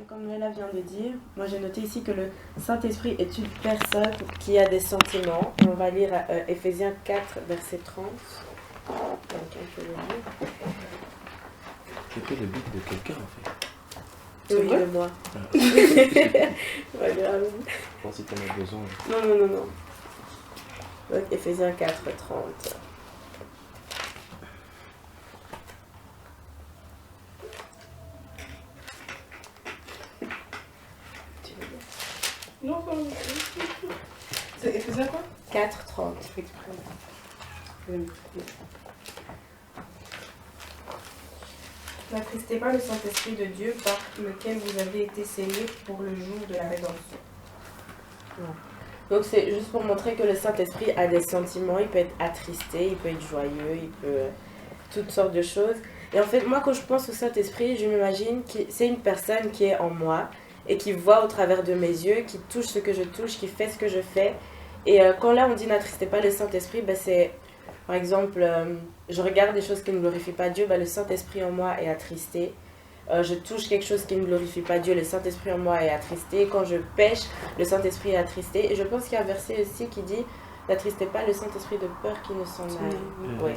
Comme Noëlla vient de dire, moi j'ai noté ici que le Saint-Esprit est une personne qui a des sentiments. On va lire Éphésiens 4, verset 30. Quelqu'un peut le lire. C'était le but de quelqu'un en fait. Oui, de moi. Pas grave. Je pense que tu en as besoin. Non. Donc Éphésiens 4, 30. Non, c'est Éphésiens quoi 4, 30. N'attristez pas le Saint-Esprit de Dieu par lequel vous avez été scellés pour le jour de la rédemption. Donc c'est juste pour montrer que le Saint-Esprit a des sentiments, il peut être attristé, il peut être joyeux, il peut toutes sortes de choses. Et en fait, moi quand je pense au Saint-Esprit, je m'imagine que c'est une personne qui est en moi et qui voit au travers de mes yeux, qui touche ce que je touche, qui fait ce que je fais. Et quand là on dit n'attristez pas le Saint-Esprit, ben c'est par exemple, je regarde des choses qui ne glorifient pas Dieu, ben le Saint-Esprit en moi est attristé. Je touche quelque chose qui ne glorifie pas Dieu, le Saint-Esprit en moi est attristé. Quand je pêche, le Saint-Esprit est attristé. Et je pense qu'il y a un verset aussi qui dit n'attristez pas le Saint-Esprit de peur qu'il ne s'en aille. Ouais.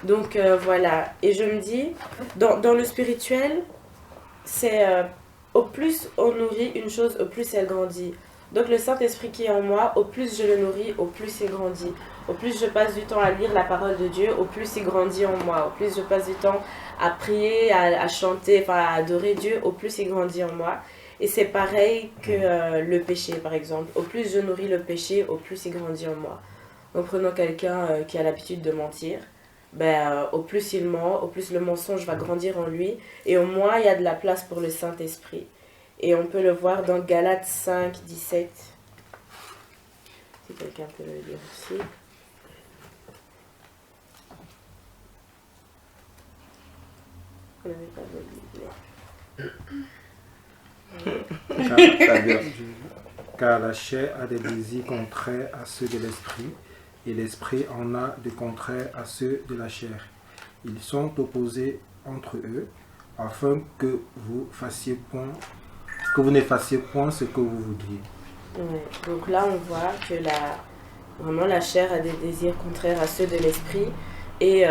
Donc voilà. Et je me dis, dans le spirituel, c'est au plus on nourrit une chose, au plus elle grandit. Donc le Saint-Esprit qui est en moi, au plus je le nourris, au plus il grandit. Au plus je passe du temps à lire la parole de Dieu, au plus il grandit en moi. Au plus je passe du temps à prier, à chanter, enfin à adorer Dieu, au plus il grandit en moi. Et c'est pareil que le péché, par exemple. Au plus je nourris le péché, au plus il grandit en moi. Donc prenons quelqu'un qui a l'habitude de mentir. Au plus il ment, au plus le mensonge va grandir en lui. Et au moins, il y a de la place pour le Saint-Esprit. Et on peut le voir dans Galates 5, 17. Si quelqu'un peut le lire aussi. Vous n'avez pas de Bible. Car la chair a des désirs contraires à ceux de l'esprit, et l'esprit en a des contraires à ceux de la chair. Ils sont opposés entre eux, afin que vous ne fassiez point ce que vous voudriez. Ouais. Donc là, on voit que vraiment la chair a des désirs contraires à ceux de l'esprit. Et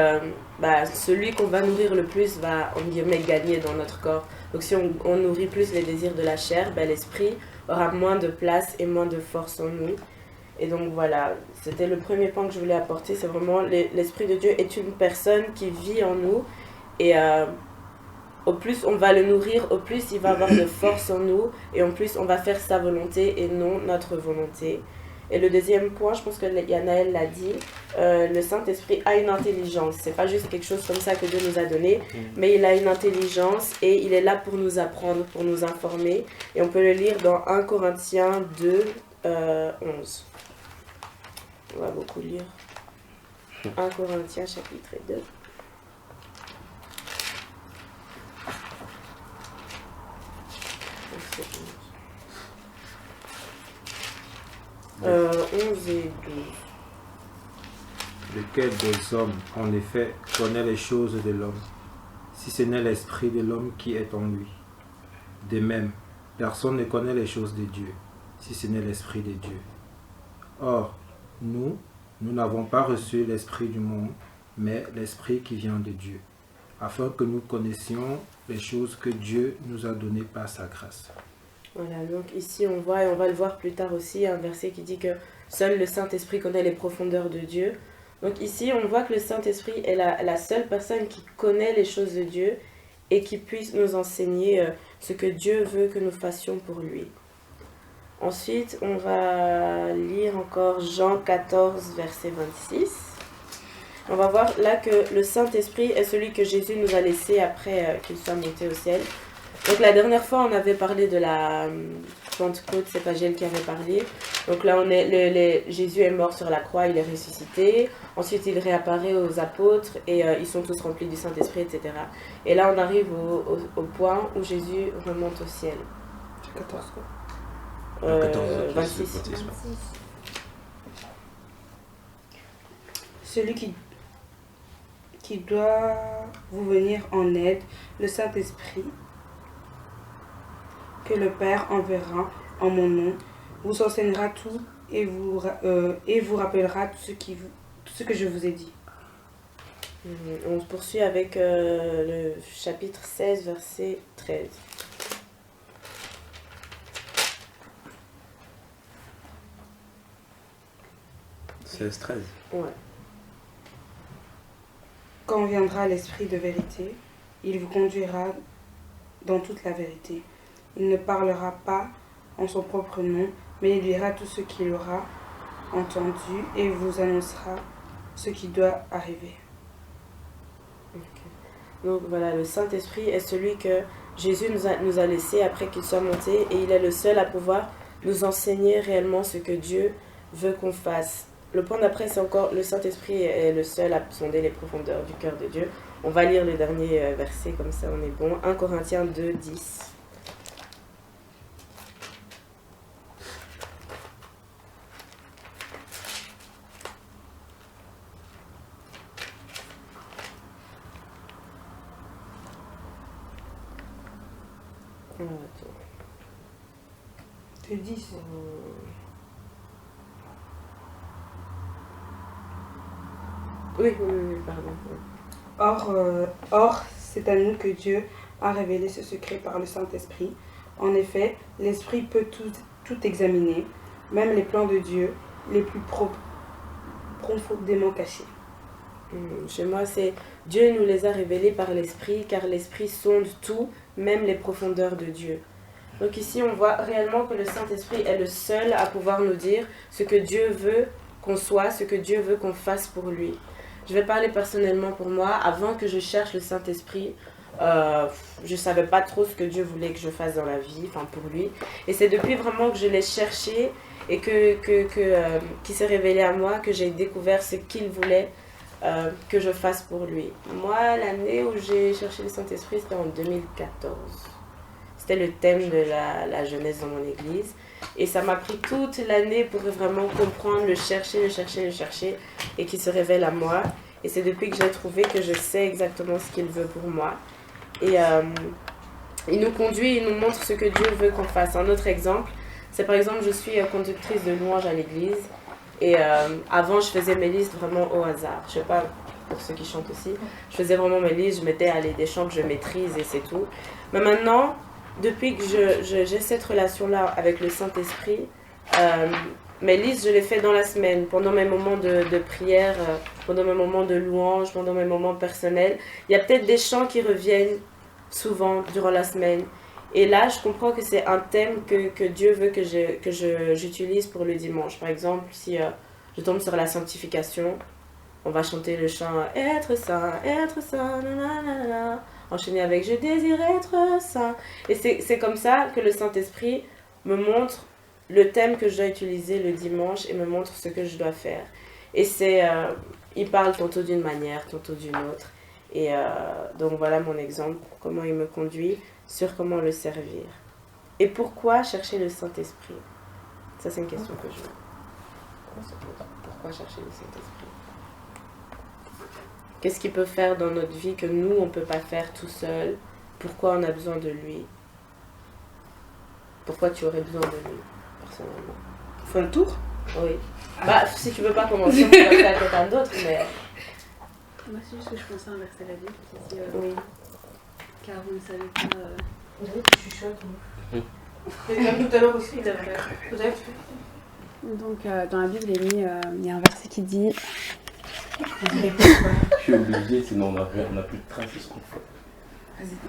celui qu'on va nourrir le plus va, en guillemets, gagner dans notre corps. Donc si on nourrit plus les désirs de la chair, l'esprit aura moins de place et moins de force en nous. Et donc voilà, c'était le premier point que je voulais apporter. C'est vraiment l'Esprit de Dieu est une personne qui vit en nous. Et au plus on va le nourrir, au plus il va avoir de force en nous. Et en plus on va faire sa volonté et non notre volonté. Et le deuxième point, je pense que Yanaël l'a dit, le Saint-Esprit a une intelligence. C'est pas juste quelque chose comme ça que Dieu nous a donné, mais il a une intelligence et il est là pour nous apprendre, pour nous informer. Et on peut le lire dans 1 Corinthiens 2, 11. On va beaucoup lire. 1 Corinthiens chapitre 2. 11 et 12. Lequel des hommes, en effet, connaît les choses de l'homme, si ce n'est l'esprit de l'homme qui est en lui? De même, personne ne connaît les choses de Dieu, si ce n'est l'esprit de Dieu. Or, nous n'avons pas reçu l'esprit du monde, mais l'esprit qui vient de Dieu, afin que nous connaissions les choses que Dieu nous a données par sa grâce. Voilà, donc ici on voit, et on va le voir plus tard aussi, un verset qui dit que seul le Saint-Esprit connaît les profondeurs de Dieu. Donc ici on voit que le Saint-Esprit est la seule personne qui connaît les choses de Dieu et qui puisse nous enseigner ce que Dieu veut que nous fassions pour lui. Ensuite, on va lire encore Jean 14, verset 26. On va voir là que le Saint-Esprit est celui que Jésus nous a laissé après qu'il soit monté au ciel. Donc la dernière fois, on avait parlé de Pentecôte, c'est Pagiel qui avait parlé. Donc là, Jésus est mort sur la croix, il est ressuscité. Ensuite, il réapparaît aux apôtres et ils sont tous remplis du Saint-Esprit, etc. Et là, on arrive au point où Jésus remonte au ciel. C'est 14 quoi. 26. Celui qui doit vous venir en aide, le Saint-Esprit, que le Père enverra en mon nom, vous enseignera tout et vous rappellera tout ce que je vous ai dit. On poursuit avec le chapitre 16, verset 13. – 16-13. Ouais. Quand viendra l'Esprit de vérité, il vous conduira dans toute la vérité. Il ne parlera pas en son propre nom, mais il dira tout ce qu'il aura entendu et vous annoncera ce qui doit arriver. Okay. Donc voilà, le Saint-Esprit est celui que Jésus nous a laissé après qu'il soit monté, et il est le seul à pouvoir nous enseigner réellement ce que Dieu veut qu'on fasse. Le point d'après, c'est encore le Saint-Esprit est le seul à sonder les profondeurs du cœur de Dieu. On va lire le dernier verset, comme ça on est bon. 1 Corinthiens 2, 10. De 10. Oui, pardon. Or, c'est à nous que Dieu a révélé ce secret par le Saint-Esprit. En effet, l'Esprit peut tout examiner, même les plans de Dieu, les plus profondément cachés. Chez moi, c'est Dieu nous les a révélés par l'Esprit, car l'Esprit sonde tout, même les profondeurs de Dieu. Donc ici, on voit réellement que le Saint-Esprit est le seul à pouvoir nous dire ce que Dieu veut qu'on soit, ce que Dieu veut qu'on fasse pour lui. Je vais parler personnellement pour moi. Avant que je cherche le Saint-Esprit, je ne savais pas trop ce que Dieu voulait que je fasse dans la vie, enfin pour lui. Et c'est depuis vraiment que je l'ai cherché et qu'il s'est révélé à moi, que j'ai découvert ce qu'il voulait que je fasse pour lui. Moi, l'année où j'ai cherché le Saint-Esprit, c'était en 2014. C'était le thème de la jeunesse dans mon église. Et ça m'a pris toute l'année pour vraiment comprendre, le chercher, et qu'il se révèle à moi. Et c'est depuis que j'ai trouvé que je sais exactement ce qu'il veut pour moi. Et il nous conduit, il nous montre ce que Dieu veut qu'on fasse. Un autre exemple, c'est par exemple, je suis conductrice de louange à l'église. Et avant, je faisais mes listes vraiment au hasard. Je sais pas, pour ceux qui chantent aussi, je faisais vraiment mes listes, je mettais des chants que je maîtrise et c'est tout. Mais maintenant, depuis que j'ai cette relation-là avec le Saint-Esprit, mes listes, je les fais dans la semaine, pendant mes moments de prière, pendant mes moments de louange, pendant mes moments personnels. Il y a peut-être des chants qui reviennent souvent durant la semaine. Et là, je comprends que c'est un thème que Dieu veut que j'utilise pour le dimanche. Par exemple, si je tombe sur la sanctification, on va chanter le chant « Être saint, nanana », enchaîner avec « Je désire être saint ». Et c'est comme ça que le Saint-Esprit me montre le thème que je dois utiliser le dimanche et me montre ce que je dois faire. Et il parle tantôt d'une manière, tantôt d'une autre. Et donc voilà mon exemple, comment il me conduit, sur comment le servir. Et pourquoi chercher le Saint-Esprit? Ça, c'est une question que je se pose. Pourquoi chercher le Saint-Esprit? Qu'est-ce qu'il peut faire dans notre vie que nous, on ne peut pas faire tout seul? Pourquoi on a besoin de lui? Pourquoi tu aurais besoin de lui, personnellement? Faut un tour? Oui. Bah, si tu veux pas commencer, on peut passer à quelqu'un d'autre, mais... Moi, c'est juste que je pensais à un verset de la Bible qui dit Oui. car vous ne savez pas. Tu chuchotes. Et comme tout à l'heure aussi, il avait peut-être. Donc, dans la Bible, il y a un verset qui dit. Je suis obligé, sinon on n'a plus de traces de ce qu'on fait.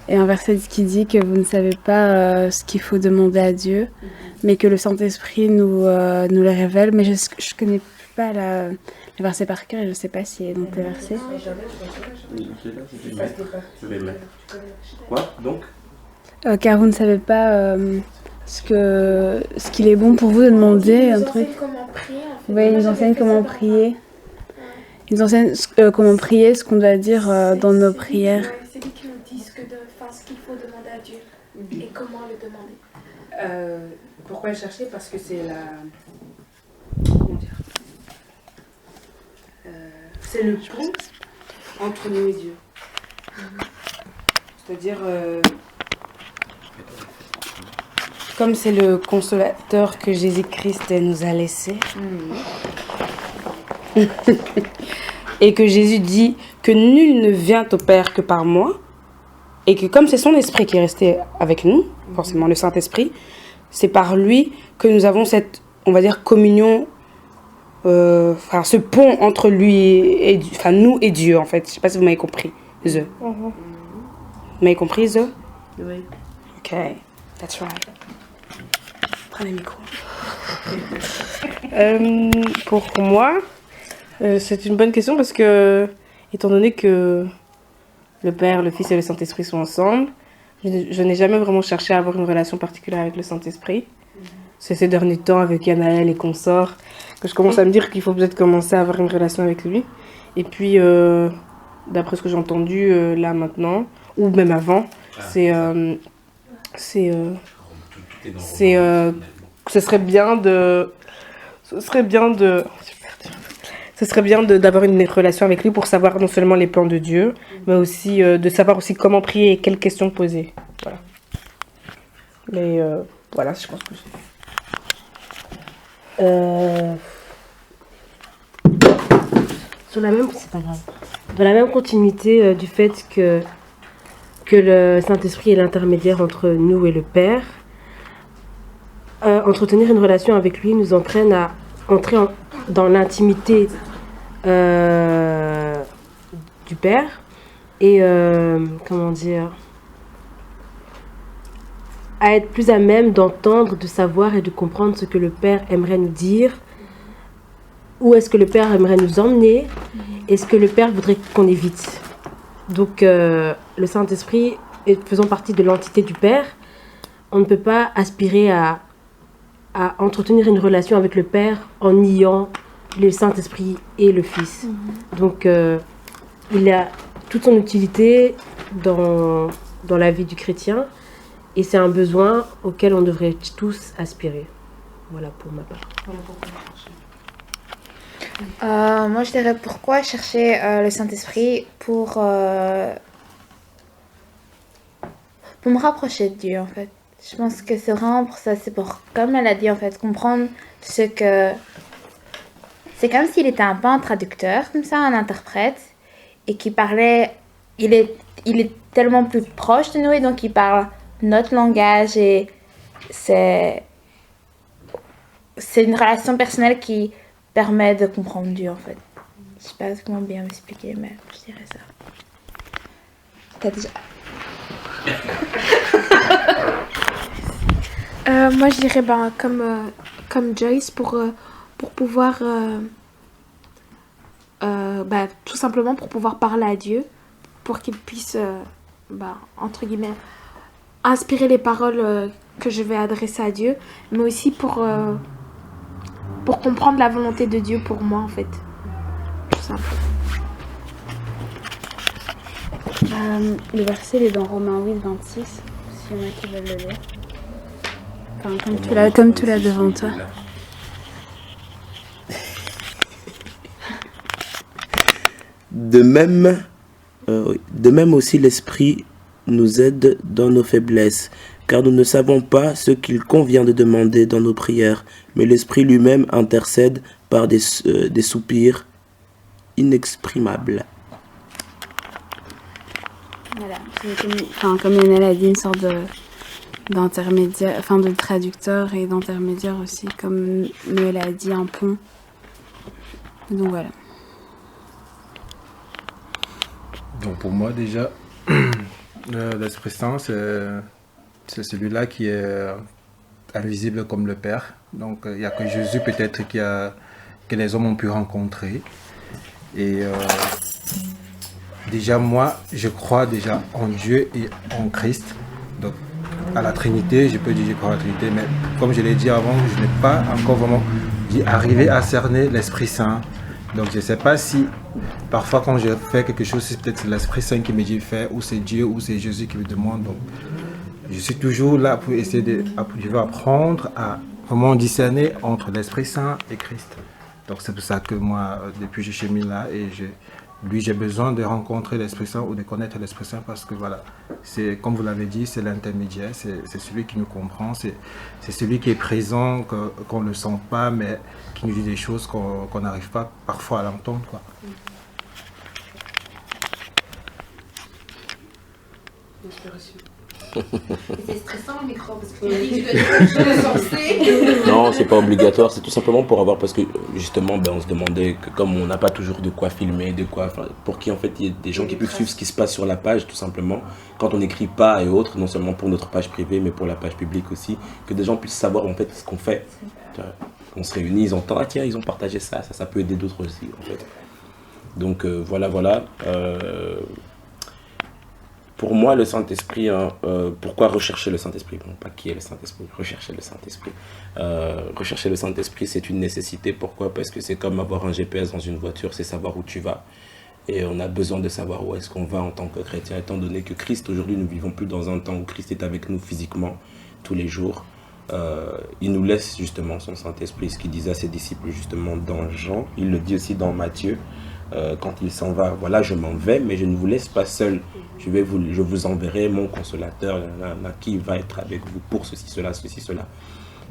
Et un verset qui dit que vous ne savez pas ce qu'il faut demander à Dieu, mais que le Saint-Esprit nous le révèle. Mais je ne connais pas le verset par cœur et je ne sais pas si est donc le verset. Je vais mettre. Quoi donc? Car vous ne savez pas ce qu'il est bon pour vous de demander un truc. Comment prier, en fait. Oui, ils nous enseignent comment prier. Ils nous enseignent comment prier, ce qu'on doit dire dans nos prières. Ouais, c'est lui qui nous dit ce qu'il faut demander à Dieu et comment le demander. Pourquoi le chercher? Parce que c'est comment dire, c'est le pont entre nous et Dieu. C'est-à-dire, comme c'est le consolateur que Jésus-Christ nous a laissé, et que Jésus dit que nul ne vient au Père que par moi, et que comme c'est son esprit qui est resté avec nous, forcément le Saint-Esprit, c'est par lui que nous avons cette, on va dire, communion, ce pont entre lui et nous et Dieu, en fait. Je sais pas si vous m'avez compris. Vous m'avez compris, Oui. Ok, that's right. Prenez le micro. Pour moi, c'est une bonne question parce que, étant donné que le Père, le Fils et le Saint-Esprit sont ensemble, je n'ai jamais vraiment cherché à avoir une relation particulière avec le Saint-Esprit. C'est ces derniers temps avec Yanaël et consorts que je commence à me dire qu'il faut peut-être commencer à avoir une relation avec lui. Et puis, d'après ce que j'ai entendu là maintenant, ou même avant, ce serait bien d'avoir une relation avec lui pour savoir non seulement les plans de Dieu, mais aussi de savoir aussi comment prier et quelles questions poser. Voilà. Mais voilà, je pense que c'est pas grave. Dans la même continuité du fait que le Saint-Esprit est l'intermédiaire entre nous et le Père, entretenir une relation avec lui nous entraîne à entrer dans l'intimité du Père et comment dire, à être plus à même d'entendre, de savoir et de comprendre ce que le Père aimerait nous dire, où est-ce que le Père aimerait nous emmener et ce que le Père voudrait qu'on évite. Donc le Saint-Esprit faisant partie de l'entité du Père, on ne peut pas aspirer à entretenir une relation avec le Père en niant le Saint-Esprit et le Fils. Donc il a toute son utilité dans la vie du chrétien et c'est un besoin auquel on devrait tous aspirer. Voilà pour ma part. Moi, je dirais pourquoi chercher le Saint-Esprit pour me rapprocher de Dieu, en fait. Je pense que c'est vraiment pour ça. C'est pour, comme elle a dit, en fait, comprendre ce que... C'est comme s'il était un peu un traducteur, comme ça, un interprète, et qui parlait... Il est tellement plus proche de nous, et donc il parle notre langage, et c'est une relation personnelle qui permet de comprendre Dieu, en fait. Je sais pas comment bien m'expliquer, mais je dirais ça. T'as déjà... Moi, je dirais comme Joyce pour pouvoir tout simplement pour pouvoir parler à Dieu, pour qu'il puisse entre guillemets inspirer les paroles que je vais adresser à Dieu, mais aussi pour comprendre la volonté de Dieu pour moi, en fait. Tout simple. Le verset il est dans Romains 8, 26, s'il y en a qui veulent le lire. Enfin, comme tu l'as devant toi. De même aussi l'Esprit nous aide dans nos faiblesses, car nous ne savons pas ce qu'il convient de demander dans nos prières, mais l'Esprit lui-même intercède par des soupirs inexprimables. Voilà, comme Yanel a dit, une sorte d'intermédiaire, enfin de traducteur et d'intermédiaire aussi, comme Noël a dit, un pont. Donc voilà. Donc pour moi déjà, l'Esprit Saint, c'est celui-là qui est invisible comme le Père. Donc il n'y a que Jésus peut-être que les hommes ont pu rencontrer. Et déjà moi, je crois déjà en Dieu et en Christ. Donc à la Trinité, je peux dire que je crois à la Trinité, mais comme je l'ai dit avant, je n'ai pas encore vraiment arrivé à cerner l'Esprit Saint. Donc je ne sais pas si parfois quand je fais quelque chose, c'est peut-être l'Esprit Saint qui me dit faire, ou c'est Dieu, ou c'est Jésus qui me demande. Donc je suis toujours là pour essayer je veux apprendre à vraiment discerner entre l'Esprit Saint et Christ. Donc c'est pour ça que moi, depuis je chemine là et j'ai besoin de rencontrer l'Esprit Saint ou de connaître l'Esprit Saint parce que voilà, c'est comme vous l'avez dit, c'est l'intermédiaire, c'est celui qui nous comprend, c'est celui qui est présent, qu'on ne sent pas, mais qui nous dit des choses qu'on n'arrive pas parfois à l'entendre, quoi. C'est stressant le micro parce que tu as dit que tu connais pas de choses Non, c'est pas obligatoire, c'est tout simplement pour avoir, parce que justement, on se demandait que comme on n'a pas toujours de quoi filmer, pour qui en fait il y a des gens qui puissent suivre ce qui se passe sur la page, tout simplement, quand on n'écrit pas et autres, non seulement pour notre page privée, mais pour la page publique aussi, que des gens puissent savoir en fait ce qu'on fait. On se réunit, ils entendent, ah tiens, ils ont partagé ça peut aider d'autres aussi en fait. Donc voilà. Pour moi, le Saint-Esprit, pourquoi rechercher le Saint-Esprit? Bon, pas qui est le Saint-Esprit, rechercher le Saint-Esprit. Rechercher le Saint-Esprit, c'est une nécessité. Pourquoi? Parce que c'est comme avoir un GPS dans une voiture, c'est savoir où tu vas. Et on a besoin de savoir où est-ce qu'on va en tant que chrétien, étant donné que Christ, aujourd'hui, nous ne vivons plus dans un temps où Christ est avec nous physiquement, tous les jours. Il nous laisse justement son Saint-Esprit, ce qu'il disait à ses disciples justement dans Jean. Il le dit aussi dans Matthieu. Quand il s'en va, voilà, je m'en vais, mais je ne vous laisse pas seul. Je vous enverrai mon consolateur, qui va être avec vous pour ceci, cela.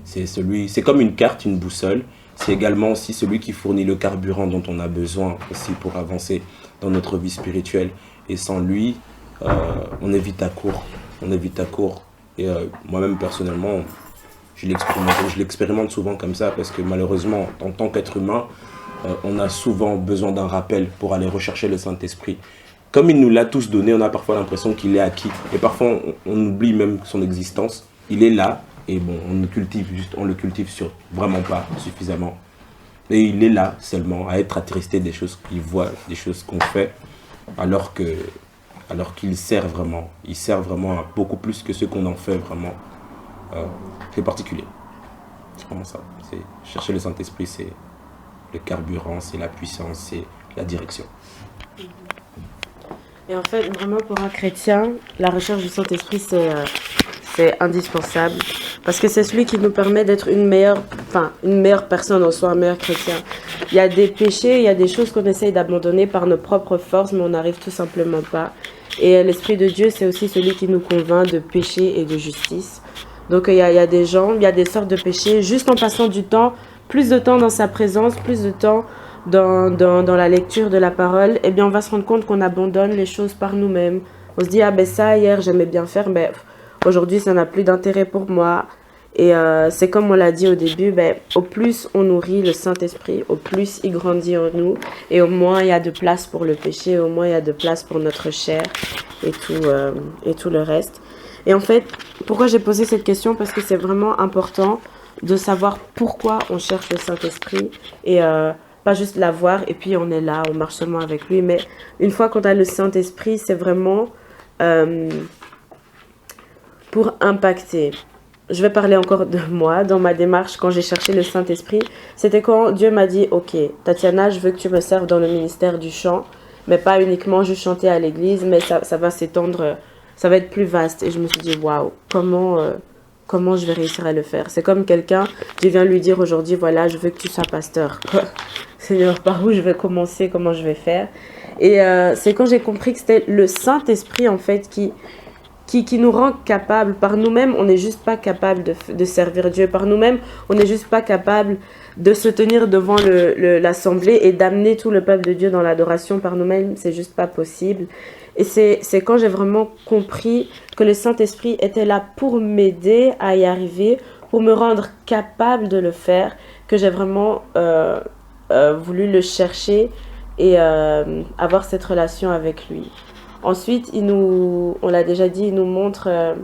C'est comme une carte, une boussole. C'est également aussi celui qui fournit le carburant dont on a besoin aussi pour avancer dans notre vie spirituelle. Et sans lui, on est vite à court. Et moi-même, personnellement, je l'expérimente souvent comme ça parce que malheureusement, en tant qu'être humain, on a souvent besoin d'un rappel pour aller rechercher le Saint-Esprit. Comme il nous l'a tous donné, on a parfois l'impression qu'il est acquis. Et parfois, on oublie même son existence. Il est là, et bon, on le cultive vraiment pas suffisamment. Et il est là seulement à être attristé des choses qu'il voit, des choses qu'on fait, alors qu'il sert vraiment. Il sert vraiment à beaucoup plus que ce qu'on en fait vraiment. C'est particulier. C'est vraiment ça. Chercher le Saint-Esprit, c'est le carburant, c'est la puissance, c'est la direction. Et en fait, vraiment pour un chrétien, la recherche du Saint-Esprit, c'est indispensable. Parce que c'est celui qui nous permet d'être une meilleure personne en soi, un meilleur chrétien. Il y a des péchés, il y a des choses qu'on essaye d'abandonner par nos propres forces, mais on n'arrive tout simplement pas. Et l'Esprit de Dieu, c'est aussi celui qui nous convainc de péché et de justice. Donc il y a des gens, il y a des sortes de péchés, juste en passant du temps, plus de temps dans sa présence, plus de temps dans la lecture de la parole, eh bien on va se rendre compte qu'on abandonne les choses par nous-mêmes. On se dit, ah ben ça hier j'aimais bien faire, mais aujourd'hui ça n'a plus d'intérêt pour moi. Et c'est comme on l'a dit au début, au plus on nourrit le Saint-Esprit, au plus il grandit en nous, et au moins il y a de place pour le péché, au moins il y a de place pour notre chair et tout le reste. Et en fait, pourquoi j'ai posé cette question? Parce que c'est vraiment important de savoir pourquoi on cherche le Saint-Esprit et pas juste l'avoir et puis on est là, on marche seulement avec lui. Mais une fois qu'on a le Saint-Esprit, c'est vraiment pour impacter. Je vais parler encore de moi, dans ma démarche quand j'ai cherché le Saint-Esprit. C'était quand Dieu m'a dit, ok, Tatiana, je veux que tu me serves dans le ministère du chant, mais pas uniquement juste chanter à l'église, mais ça va s'étendre, ça va être plus vaste. Et je me suis dit, waouh, comment je vais réussir à le faire? C'est comme quelqu'un, je viens lui dire aujourd'hui, voilà, je veux que tu sois pasteur. Seigneur, par où je vais commencer, comment je vais faire? Et c'est quand j'ai compris que c'était le Saint-Esprit, en fait, qui nous rend capables. Par nous-mêmes, on n'est juste pas capable de servir Dieu. Par nous-mêmes, on n'est juste pas capable de se tenir devant l'assemblée et d'amener tout le peuple de Dieu dans l'adoration. Par nous-mêmes, c'est juste pas possible. Et c'est quand j'ai vraiment compris que le Saint-Esprit était là pour m'aider à y arriver, pour me rendre capable de le faire, que j'ai vraiment voulu le chercher et avoir cette relation avec lui. Ensuite, on l'a déjà dit, il nous montre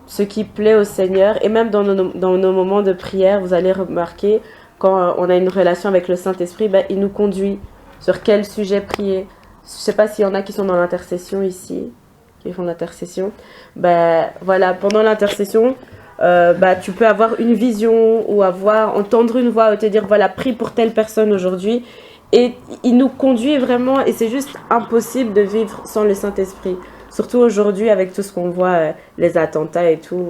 ce qui plaît au Seigneur. Et même dans nos moments de prière, vous allez remarquer, quand on a une relation avec le Saint-Esprit, il nous conduit sur quel sujet prier. Je ne sais pas s'il y en a qui sont dans l'intercession ici. qui font l'intercession. Bah, voilà, pendant l'intercession, tu peux avoir une vision ou entendre une voix ou te dire voilà, prie pour telle personne aujourd'hui. Et il nous conduit vraiment, et c'est juste impossible de vivre sans le Saint-Esprit. Surtout aujourd'hui avec tout ce qu'on voit, les attentats et tout,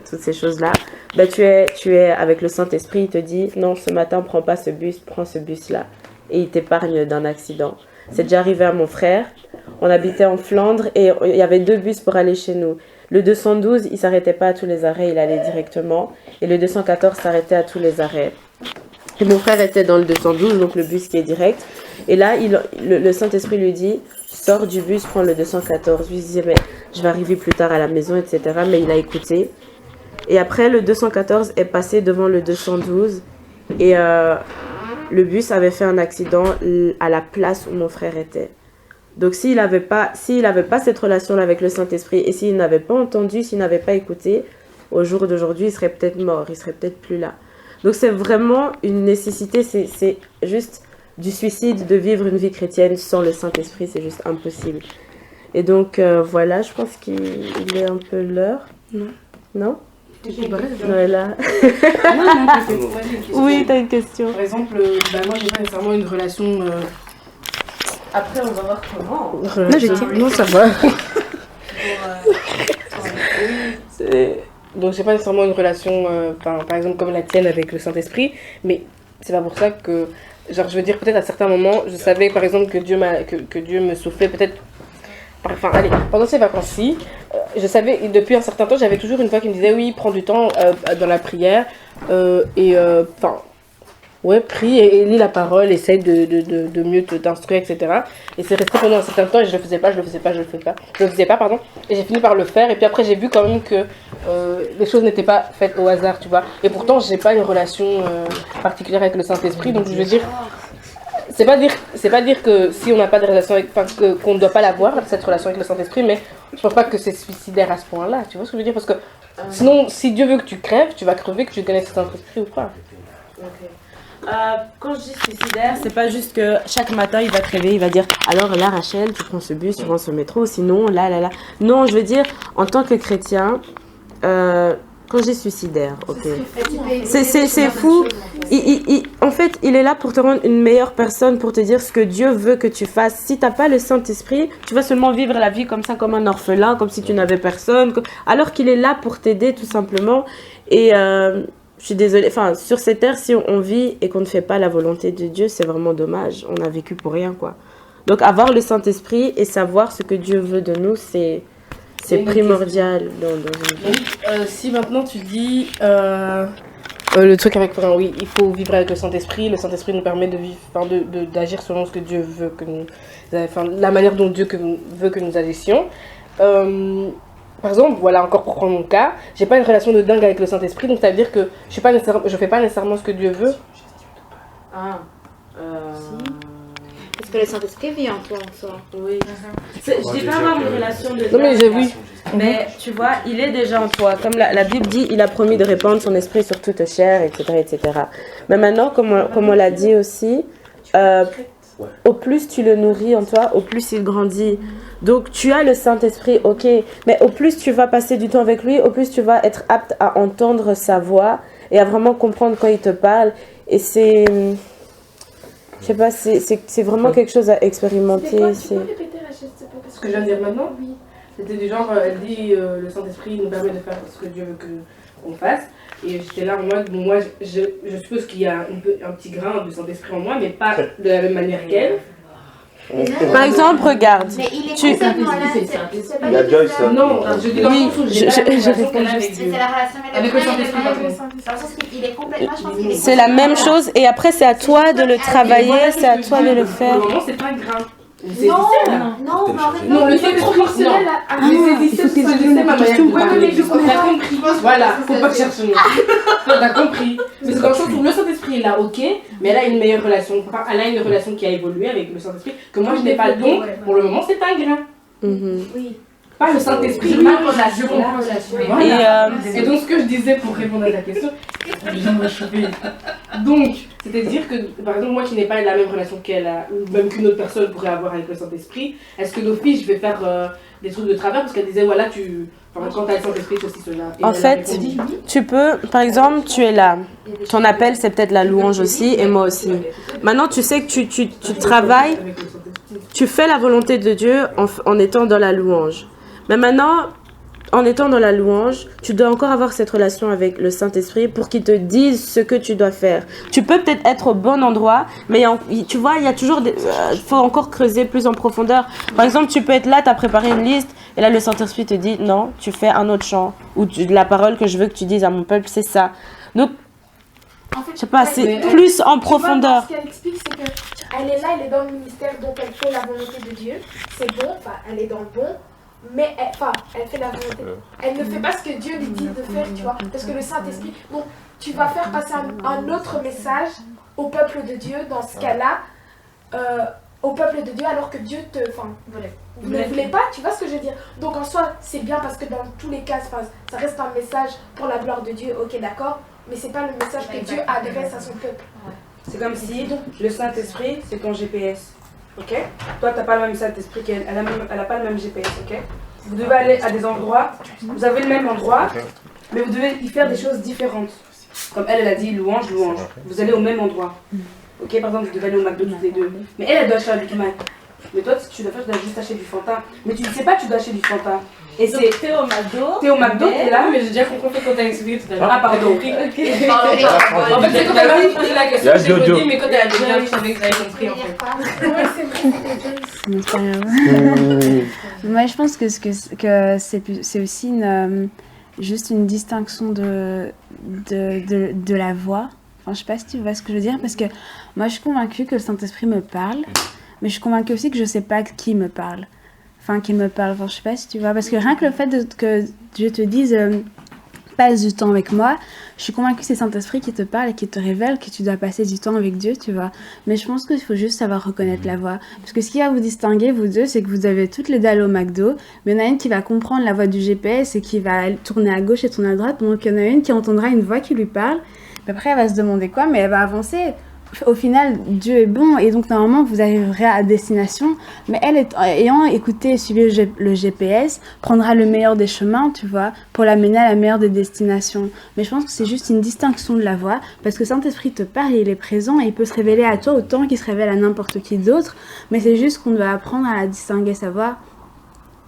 toutes ces choses-là. Bah, tu es avec le Saint-Esprit, il te dit non, ce matin, prends pas ce bus, prends ce bus-là. Et il t'épargne d'un accident. C'est déjà arrivé à mon frère. On habitait en Flandre et il y avait 2 bus pour aller chez nous. Le 212, il s'arrêtait pas à tous les arrêts, il allait directement. Et le 214 s'arrêtait à tous les arrêts. Et mon frère était dans le 212, donc le bus qui est direct. Et là, le Saint-Esprit lui dit, sors du bus, prends le 214. Lui disait, mais je vais arriver plus tard à la maison, etc. Mais il a écouté. Et après, le 214 est passé devant le 212. Et le bus avait fait un accident à la place où mon frère était. Donc s'il n'avait pas cette relation-là avec le Saint-Esprit, et s'il n'avait pas entendu, s'il n'avait pas écouté, au jour d'aujourd'hui, il serait peut-être mort, il serait peut-être plus là. Donc c'est vraiment une nécessité, c'est juste du suicide de vivre une vie chrétienne sans le Saint-Esprit, c'est juste impossible. Et donc voilà, je pense qu'il est un peu l'heure. Non? Voilà. Oui, t'as une question. Par exemple, moi j'ai pas nécessairement une relation. Après, on va voir comment. Non, non, ça va. Donc j'ai pas nécessairement une relation, par exemple comme la tienne avec le Saint-Esprit, mais c'est pas pour ça que, genre je veux dire peut-être à certains moments, je savais par exemple que Dieu me soufflait peut-être, pendant ces vacances-ci, je savais, depuis un certain temps, j'avais toujours une voix qui me disait oui, prends du temps dans la prière, prie et lis la parole, essaye de mieux t'instruire, etc. Et c'est resté pendant un certain temps et je le faisais pas, et j'ai fini par le faire, et puis après j'ai vu quand même que les choses n'étaient pas faites au hasard, tu vois. Et pourtant j'ai pas une relation particulière avec le Saint-Esprit, donc je veux dire, c'est pas dire que si on n'a pas de relation avec, qu'on ne doit pas l'avoir, cette relation avec le Saint-Esprit, mais je pense pas que c'est suicidaire à ce point-là, tu vois ce que je veux dire, parce que sinon, si Dieu veut que tu crèves, tu vas crever que tu connais le Saint-Esprit ou pas. Okay. Quand je dis suicidaire, c'est pas juste que chaque matin il va te réveiller, il va dire alors là Rachel, tu prends ce bus, tu prends ce métro, sinon là. Non, je veux dire, en tant que chrétien, quand je dis suicidaire, ok. C'est fou. En fait, il est là pour te rendre une meilleure personne, pour te dire ce que Dieu veut que tu fasses. Si t'as pas le Saint-Esprit, tu vas seulement vivre la vie comme ça, comme un orphelin, comme si tu n'avais personne, alors qu'il est là pour t'aider tout simplement. Et je suis désolée, sur cette terre, si on vit et qu'on ne fait pas la volonté de Dieu, c'est vraiment dommage. On a vécu pour rien, quoi. Donc, avoir le Saint-Esprit et savoir ce que Dieu veut de nous, c'est primordial dans une vie. Si maintenant tu dis le truc avec, oui, il faut vivre avec le Saint-Esprit nous permet de vivre, d'agir selon ce que Dieu veut que nous, la manière dont Dieu veut que nous agissions. Par exemple, voilà, encore pour prendre mon cas, j'ai pas une relation de dingue avec le Saint-Esprit, donc ça veut dire que je fais pas nécessairement ce que Dieu veut. Parce que le Saint-Esprit vit en toi en soi. Oui. Je dis pas avoir une relation de dingue. Non mais j'ai oui. Mais tu vois, il est déjà en toi. Comme la Bible dit, il a promis de répandre son esprit sur toute chair, etc., etc. Mais maintenant, comme on l'a dit aussi, au plus tu le nourris en toi, au plus il grandit. Donc tu as le Saint-Esprit, ok, mais au plus tu vas passer du temps avec lui, au plus tu vas être apte à entendre sa voix et à vraiment comprendre quand il te parle. Et c'est, je sais pas, c'est vraiment quelque chose à expérimenter. Tu peux répéter ce que je viens de dire maintenant? Oui. C'était du genre, elle dit le Saint-Esprit nous permet de faire ce que Dieu veut qu'on fasse. Et j'étais là en mode, moi je suppose qu'il y a un petit grain de Saint-Esprit en moi, mais pas de la même manière qu'elle. Par exemple, regarde. Mais il est complètement là. Il y a Joyce. Non, je dis dans le sens où j'ai pas la relation qu'elle a avec Dieu. C'est la relation Avec le Saint-Esprit. Dans le sens qu'il est complètement, je pense qu'il est C'est la même chose et après c'est à toi de le travailler, c'est à toi de le faire. Pour le moment, c'est pas un grain. Non, le fait proportionnel à c'est ma manière. Compris. Voilà, faut pas chercher. T'as compris. Mais c'est dans le sens où le Saint-Esprit est là, ok, mais elle a une meilleure relation. Elle a une relation qui a évolué avec le Saint-Esprit que moi je n'ai pas. Donc, pour le moment, c'est un grain. Oui. Pas le Saint-Esprit, La ma relation. relation. La relation. Voilà. Et donc, ce que je disais pour répondre à ta question, donc, c'est-à-dire que, par exemple, moi qui n'ai pas la même relation qu'elle a, ou même qu'une autre personne pourrait avoir avec le Saint-Esprit, est-ce que d'office je vais faire des trucs de travers? Parce qu'elle disait, voilà, quand tu as le Saint-Esprit, ceci, cela. Et En elle a fait, répondu, tu peux, par exemple, tu es là. Ton appel, c'est peut-être la louange aussi, et moi aussi. Maintenant, tu sais que tu travailles, tu fais la volonté de Dieu en étant dans la louange. Mais maintenant, en étant dans la louange, tu dois encore avoir cette relation avec le Saint-Esprit pour qu'il te dise ce que tu dois faire. Tu peux peut-être être au bon endroit, mais tu vois, il y a toujours faut encore creuser plus en profondeur. Par exemple, tu peux être là, tu as préparé une liste, et là, le Saint-Esprit te dit, non, tu fais un autre chant, ou la parole que je veux que tu dises à mon peuple, c'est ça. Donc, En fait, je sais pas, c'est plus en profondeur. Ce qu'elle explique, c'est qu'elle est là, elle est dans le ministère, donc elle fait la volonté de Dieu. C'est bon, enfin, elle est dans le bon, mais elle fait la volonté. Elle ne fait pas ce que Dieu lui dit de faire, tu vois. Parce que le Saint-Esprit, bon, tu vas faire passer un autre message au peuple de Dieu, dans ce cas-là, au peuple de Dieu, alors que Dieu vous ne voulez pas, tu vois ce que je veux dire. Donc en soi, c'est bien parce que dans tous les cas, ça reste un message pour la gloire de Dieu, ok, d'accord. Mais c'est pas le message que Dieu adresse à son peuple. C'est comme si le Saint-Esprit, c'est ton GPS. Ok? Toi, t'as pas le même Saint-Esprit qu'elle. Elle a pas le même GPS. Ok? Vous devez aller à des endroits. Vous avez le même endroit, mais vous devez y faire des choses différentes. Comme elle a dit, louange, louange. Vous allez au même endroit. Ok? Par exemple, vous devez aller au McDo toutes les deux. Mais elle doit acheter un Big Mac. Mais toi, tu dois juste acheter du Fanta. Mais tu ne sais pas que tu dois acheter du Fanta. Et c'est. T'es au McDo, t'es là. Mais j'ai déjà compris quand t'as expliqué tout à l'heure. Ah, pardon. En fait, c'est quand elle m'a posé la question, j'ai redit, mais quand elle a dit, je savais que j'avais compris en fait. C'est pas grave. Moi, je pense que c'est aussi juste une distinction de la voix. Enfin, je sais pas si tu vois ce que je veux dire, parce que moi, je suis convaincue que le Saint-Esprit me parle, mais je suis convaincue aussi que je sais pas qui me parle. Enfin, qu'il me parle. Enfin, je sais pas si tu vois, parce que rien que le fait que Dieu te dise passe du temps avec moi, je suis convaincue que c'est Saint-Esprit qui te parle et qui te révèle que tu dois passer du temps avec Dieu, tu vois. Mais je pense qu'il faut juste savoir reconnaître la voix. Parce que ce qui va vous distinguer, vous deux, c'est que vous avez toutes les dalles au McDo, mais il y en a une qui va comprendre la voix du GPS et qui va tourner à gauche et tourner à droite, donc il y en a une qui entendra une voix qui lui parle, puis après elle va se demander quoi, mais elle va avancer. Au final, Dieu est bon et donc normalement vous arriverez à destination, mais elle, ayant écouté et suivi le GPS, prendra le meilleur des chemins, tu vois, pour l'amener à la meilleure des destinations. Mais je pense que c'est juste une distinction de la voix, parce que Saint-Esprit te parle et il est présent et il peut se révéler à toi autant qu'il se révèle à n'importe qui d'autre, mais c'est juste qu'on doit apprendre à distinguer sa voix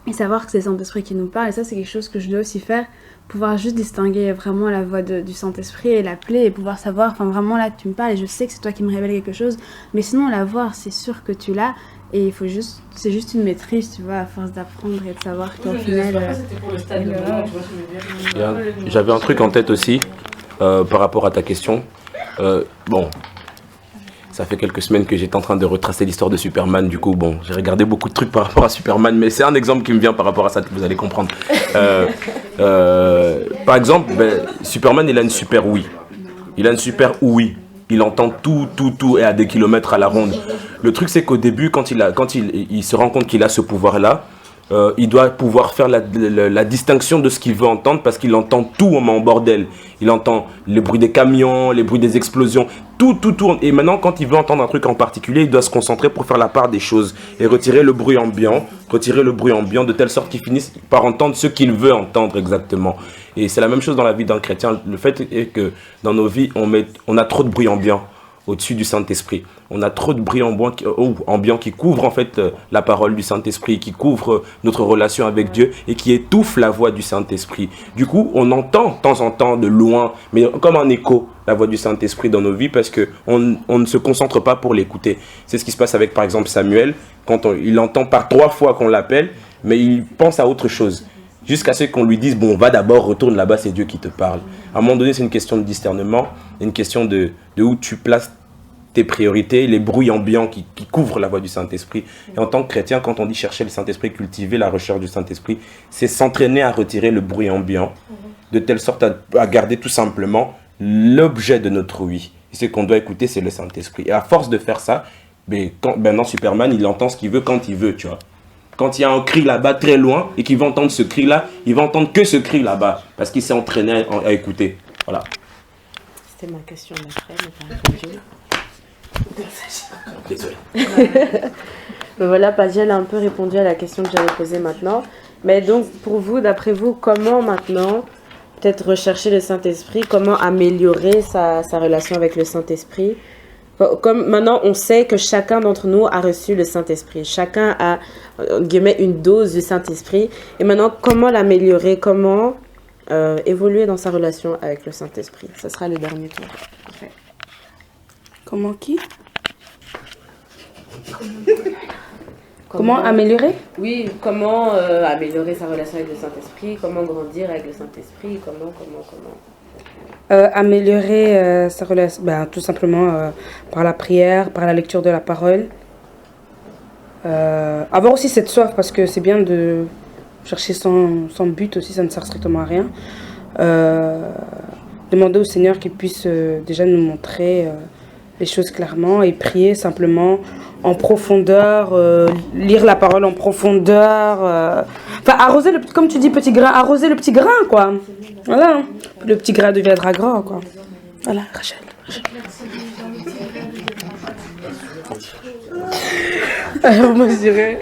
et savoir que c'est Saint-Esprit qui nous parle, et ça c'est quelque chose que je dois aussi faire, pouvoir juste distinguer vraiment la voix du Saint-Esprit et l'appeler et pouvoir savoir, enfin vraiment là tu me parles et je sais que c'est toi qui me révèle quelque chose, mais sinon la voix c'est sûr que tu l'as et il faut juste, c'est juste une maîtrise, tu vois, à force d'apprendre et de savoir qu'au final... J'avais un truc en tête aussi par rapport à ta question. Bon, ça fait quelques semaines que j'étais en train de retracer l'histoire de Superman. Du coup, bon, j'ai regardé beaucoup de trucs par rapport à Superman, mais c'est un exemple qui me vient par rapport à ça, vous allez comprendre. Par exemple, Superman, il a une super ouïe. Il a une super ouïe. Il entend tout et à des kilomètres à la ronde. Le truc, c'est qu'au début, quand il se rend compte qu'il a ce pouvoir-là, il doit pouvoir faire la distinction de ce qu'il veut entendre parce qu'il entend tout en bordel. Il entend le bruit des camions, les bruits des explosions, tout tourne. Et maintenant, quand il veut entendre un truc en particulier, il doit se concentrer pour faire la part des choses et retirer le bruit ambiant de telle sorte qu'il finisse par entendre ce qu'il veut entendre exactement. Et c'est la même chose dans la vie d'un chrétien. Le fait est que dans nos vies, on a trop de bruit ambiant au-dessus du Saint-Esprit. On a trop de bruit ambiant qui couvre en fait la parole du Saint-Esprit, qui couvre notre relation avec Dieu et qui étouffe la voix du Saint-Esprit. Du coup, on entend de temps en temps de loin, mais comme un écho, la voix du Saint-Esprit dans nos vies parce qu'on ne se concentre pas pour l'écouter. C'est ce qui se passe avec par exemple Samuel, quand il entend par 3 fois qu'on l'appelle, mais il pense à autre chose. Jusqu'à ce qu'on lui dise, bon, va d'abord, retourne là-bas, c'est Dieu qui te parle. À un moment donné, c'est une question de discernement, une question de où tu places tes priorités, les bruits ambiants qui couvrent la voix du Saint-Esprit. Et en tant que chrétien, quand on dit chercher le Saint-Esprit, cultiver la recherche du Saint-Esprit, c'est s'entraîner à retirer le bruit ambiant, de telle sorte à garder tout simplement l'objet de notre ouïe. Et ce qu'on doit écouter, c'est le Saint-Esprit. Et à force de faire ça, maintenant Superman, il entend ce qu'il veut quand il veut, tu vois. Quand il y a un cri là-bas très loin et qu'il va entendre ce cri-là, il va entendre que ce cri là-bas parce qu'il s'est entraîné à écouter. Voilà. C'était ma question d'après, mais pas répondu. Désolé. Voilà, Padiel a un peu répondu à la question que j'avais posée maintenant. Mais donc, pour vous, d'après vous, comment maintenant, peut-être rechercher le Saint-Esprit, comment améliorer sa relation avec le Saint-Esprit? Comme maintenant, on sait que chacun d'entre nous a reçu le Saint-Esprit. Chacun a, entre guillemets, une dose du Saint-Esprit. Et maintenant, comment l'améliorer? Comment évoluer dans sa relation avec le Saint-Esprit? Ce sera le dernier tour. Parfait. Comment qui? Comment améliorer? Oui, comment améliorer sa relation avec le Saint-Esprit? Comment grandir avec le Saint-Esprit? Comment Améliorer sa relation, tout simplement par la prière, par la lecture de la parole. Avoir aussi cette soif, parce que c'est bien de chercher sans but aussi, ça ne sert strictement à rien. Demander au Seigneur qu'il puisse déjà nous montrer les choses clairement et prier simplement en profondeur, lire la parole en profondeur. Arroser, comme tu dis, petit grain, arroser le petit grain, quoi. Voilà, le petit grain deviendra grand, quoi. Voilà, Rachel. Alors moi je dirais,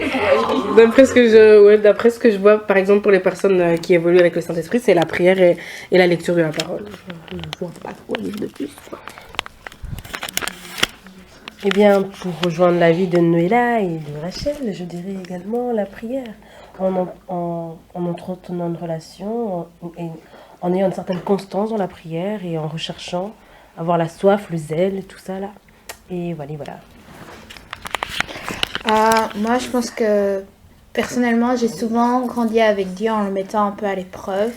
d'après ce que je vois, par exemple pour les personnes qui évoluent avec le Saint-Esprit, c'est la prière et la lecture de la parole. Je ne vois pas quoi dire de plus. Eh bien, pour rejoindre l'avis de Noéla et de Rachel, je dirais également la prière. En entretenant une relation, en ayant une certaine constance dans la prière et en recherchant, avoir la soif, le zèle, tout ça là. Et voilà. Moi, je pense que personnellement, j'ai souvent grandi avec Dieu en le mettant un peu à l'épreuve.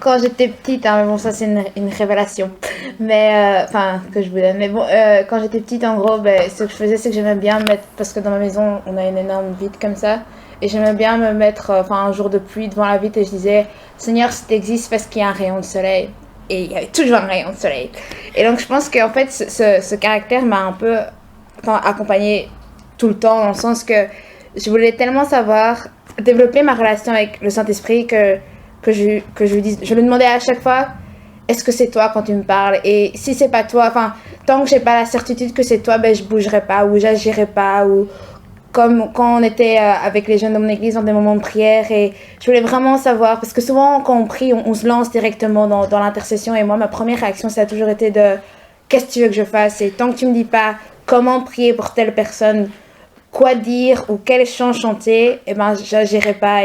Quand j'étais petite, hein, bon, ça c'est une révélation, mais que je vous donne. Mais bon, quand j'étais petite, en gros, ce que je faisais, c'est que j'aimais bien me mettre, parce que dans ma maison, on a une énorme vitre comme ça, et j'aimais bien me mettre, un jour de pluie devant la vitre, et je disais, Seigneur, si tu existes, parce qu'il y a un rayon de soleil. Et il y avait toujours un rayon de soleil. Et donc, je pense qu'en fait, ce caractère m'a un peu accompagnée tout le temps, dans le sens que je voulais tellement savoir, développer ma relation avec le Saint-Esprit que je lui demandais à chaque fois, est-ce que c'est toi quand tu me parles? Et si c'est pas toi, tant que j'ai pas la certitude que c'est toi, je bougerai pas ou j'agirai pas, ou comme quand on était avec les jeunes de mon église dans des moments de prière, et je voulais vraiment savoir, parce que souvent quand on prie, on se lance directement dans l'intercession, et moi ma première réaction ça a toujours été de, qu'est-ce que tu veux que je fasse? Et tant que tu me dis pas comment prier pour telle personne, quoi dire ou quel chant chanter, j'agirai pas.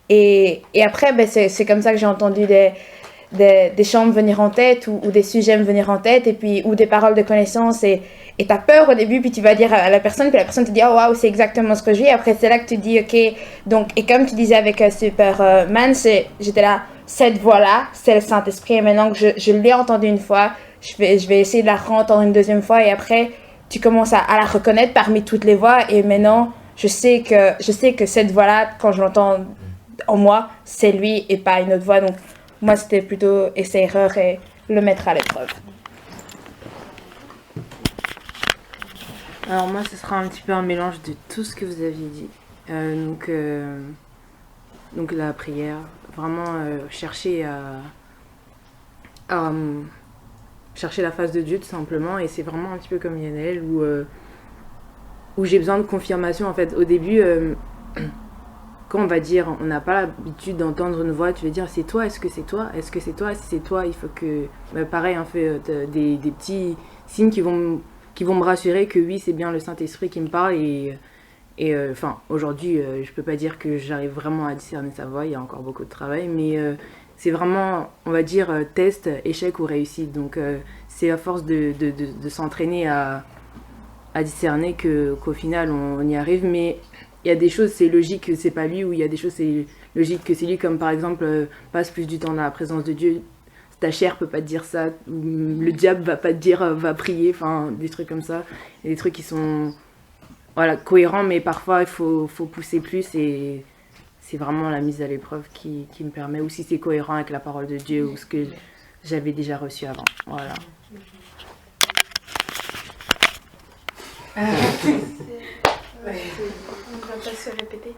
Et après, c'est comme ça que j'ai entendu des chants me venir en tête ou des sujets me venir en tête, et puis, ou des paroles de connaissance, et t'as peur au début, puis tu vas dire à la personne, puis la personne te dit, oh waouh, c'est exactement ce que je vis. Après, c'est là que tu dis, ok, donc, et comme tu disais avec Superman, j'étais là, cette voix-là, c'est le Saint-Esprit, et maintenant que je l'ai entendue une fois, je vais essayer de la re-entendre une deuxième fois, et après, tu commences à la reconnaître parmi toutes les voix, et maintenant, je sais que cette voix-là, quand je l'entends en moi, c'est lui et pas une autre voix. Donc, moi, c'était plutôt essai-erreur et le mettre à l'épreuve. Alors moi, ce sera un petit peu un mélange de tout ce que vous aviez dit. Donc la prière, vraiment chercher chercher la face de Dieu tout simplement, et c'est vraiment un petit peu comme Yanel où j'ai besoin de confirmation en fait. Au début, quand on va dire, on n'a pas l'habitude d'entendre une voix, tu vas dire c'est toi, est-ce que c'est toi, est-ce que c'est toi, si c'est toi, il faut que, pareil, on fait des petits signes qui vont me rassurer que oui, c'est bien le Saint-Esprit qui me parle, et aujourd'hui, je peux pas dire que j'arrive vraiment à discerner sa voix, il y a encore beaucoup de travail, mais c'est vraiment, on va dire, test, échec ou réussite. Donc c'est à force de s'entraîner à discerner qu'au final on y arrive. Mais il y a des choses, c'est logique que c'est pas lui, ou il y a des choses, c'est logique que c'est lui, comme par exemple passe plus du temps dans la présence de Dieu. Ta chair peut pas te dire ça, ou le diable va pas te dire va prier, des trucs comme ça. Il y a des trucs qui sont cohérents, mais parfois il faut pousser plus, et c'est vraiment la mise à l'épreuve qui me permet, ou si c'est cohérent avec la parole de Dieu ou ce que j'avais déjà reçu avant. Voilà. On va pas se répéter.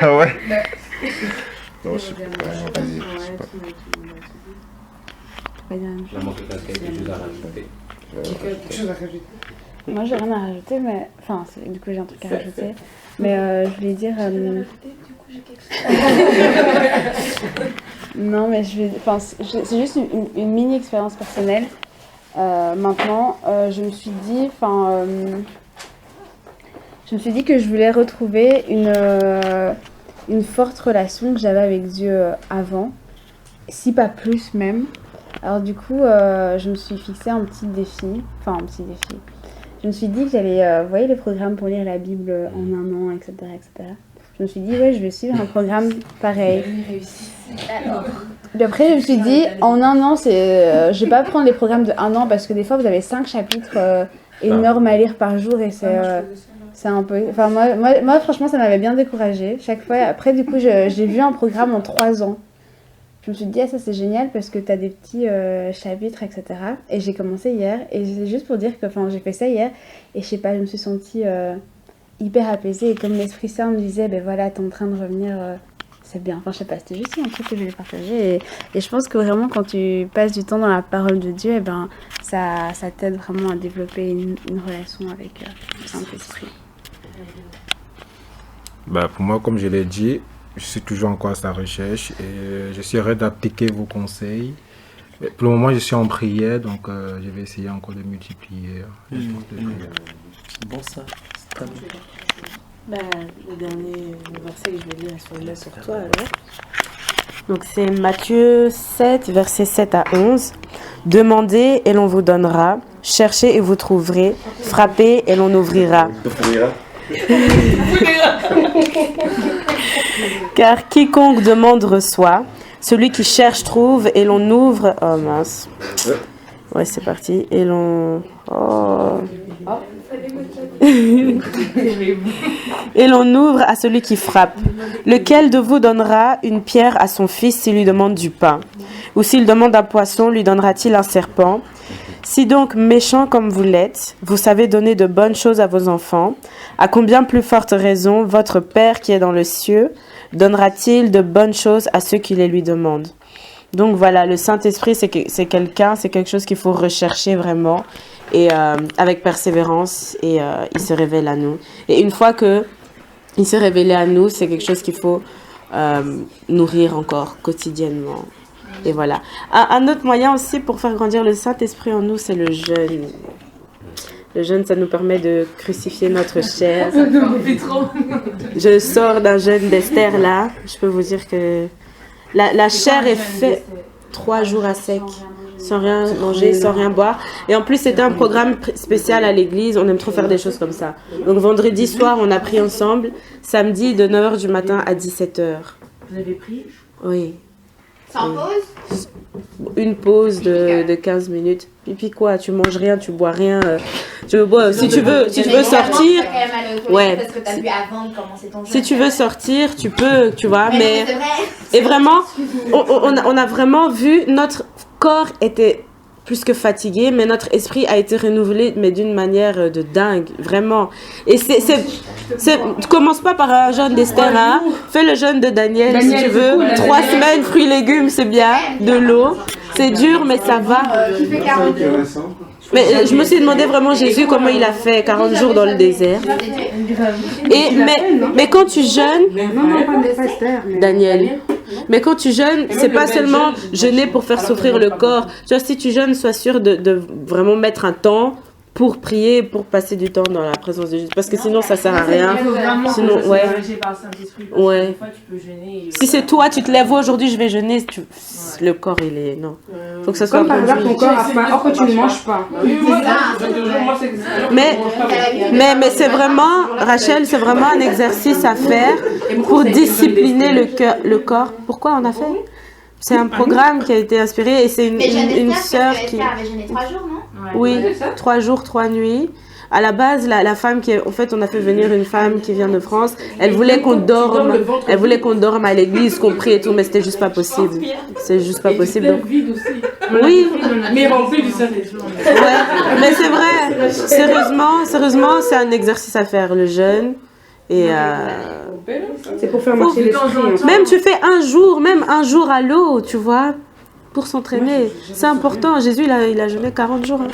Ouais. Non, je sais pas. Vas-y, je sais pas. Moi, j'ai rien à rajouter, mais. Enfin, du coup, j'ai un truc à rajouter. Mais je voulais dire. Non, mais je vais. Enfin, c'est juste une mini expérience personnelle. Maintenant, je me suis dit. Enfin. Je me suis dit que je voulais retrouver une forte relation que j'avais avec Dieu avant, si pas plus même. Alors du coup, je me suis fixé un petit défi, Je me suis dit que j'allais, vous voyez les programmes pour lire la Bible en un an, etc., etc. Je me suis dit, ouais, je vais suivre un programme pareil. Puis après, je me suis dit, en un an, je vais pas prendre les programmes de un an parce que des fois, vous avez 5 chapitres énormes à lire par jour et c'est un peu... Enfin, moi, franchement, ça m'avait bien découragée. Chaque fois, après, du coup, j'ai vu un programme en 3 ans. Je me suis dit, ah, ça c'est génial parce que tu as des petits chapitres, etc. Et j'ai commencé hier. Et c'est juste pour dire que j'ai fait ça hier. Et je sais pas, je me suis sentie hyper apaisée. Et comme l'Esprit Saint me disait, ben voilà, t'es en train de revenir, c'est bien. Enfin, je sais pas, c'était juste un truc que je voulais partager. Et je pense que vraiment, quand tu passes du temps dans la parole de Dieu, ça t'aide vraiment à développer une relation avec le Saint-Esprit. Pour moi, comme je l'ai dit, je suis toujours encore à sa recherche et j'essaierai d'appliquer vos conseils. Mais pour le moment, je suis en prière, donc je vais essayer encore de multiplier. Bon, ça, c'est très bien. Le dernier verset que je vais lire sur toi alors. Donc c'est Matthieu 7, versets 7 à 11. Demandez et l'on vous donnera. Cherchez et vous trouverez. Frappez et l'on ouvrira. Car quiconque demande reçoit, celui qui cherche trouve et l'on ouvre. Oh mince. Ouais, c'est parti. Et l'on. Oh. Et l'on ouvre à celui qui frappe. Lequel de vous donnera une pierre à son fils s'il lui demande du pain? Ou s'il demande un poisson, lui donnera-t-il un serpent? Si donc, méchants comme vous l'êtes, vous savez donner de bonnes choses à vos enfants, à combien plus forte raison votre Père qui est dans le ciel donnera-t-il de bonnes choses à ceux qui les lui demandent? Donc voilà, le Saint-Esprit, c'est quelque chose qu'il faut rechercher vraiment, et avec persévérance, et il se révèle à nous. Et une fois que il s'est révélé à nous, c'est quelque chose qu'il faut nourrir encore quotidiennement. Et voilà. Un autre moyen aussi pour faire grandir le Saint-Esprit en nous, c'est le jeûne. Le jeûne, ça nous permet de crucifier notre chair. Je sors d'un jeûne d'Esther là. Je peux vous dire que la chair est faite 3 jours à sec, sans rien manger, sans rien boire. Et en plus, c'était un programme spécial à l'église. On aime trop faire des choses comme ça. Donc vendredi soir, on a pris ensemble. Samedi, de 9h du matin à 17h. Vous avez pris? Oui. Sans pause? Une pause de 15 minutes. Et puis quoi, tu manges rien, tu bois rien. Si tu veux sortir, ouais. Parce que t'as bu avant de commencer ton jeu. Si tu veux sortir, tu peux, tu vois. Mais c'est vrai. Et vraiment, on a vraiment vu, notre corps était plus que fatigué, mais notre esprit a été renouvelé, mais d'une manière de dingue, vraiment. Et tu commences pas par un jeûne d'Esther, hein. Fais le jeûne de Daniel si tu veux. 3 semaines, fruits, légumes, c'est bien. De l'eau. C'est dur, mais ça va. Mais je me suis demandé vraiment Jésus comment il a fait 40 jours dans le désert. Mais quand tu jeûnes, Daniel, mais quand tu jeûnes, c'est pas seulement jeûner pour faire souffrir le corps. Tu vois, si tu jeûnes, sois sûr de vraiment mettre un temps pour prier, pour passer du temps dans la présence de Jésus. Parce que sinon, ça sert à rien. Sinon, ouais. Ouais. Si c'est toi, tu te lèves aujourd'hui, je vais jeûner, le corps, il est... Non. Faut que ça soit... Comme par exemple, ton corps a faim, or que tu ne manges pas. Mais c'est vraiment, Rachel, c'est vraiment un exercice à faire pour discipliner le corps. Pourquoi on a fait? C'est un programme qui a été inspiré et c'est une sœur qui... avait jeûné 3 jours, non? Oui, 3 jours, 3 nuits. À la base, la femme en fait, on a fait venir une femme qui vient de France. Elle voulait qu'on dorme. Elle voulait qu'on dorme à l'église, qu'on prie et tout, mais c'était juste pas possible. C'est juste pas possible. Donc... Oui. Mais rempli du Saint-Esprit. Ouais, mais c'est vrai. Sérieusement, c'est un exercice à faire, le jeûne. Et c'est pour faire marcher l'esprit. Même tu fais un jour à l'eau, tu vois, pour s'entraîner. C'est important. Jésus, il a jeûné 40 jours. Hein.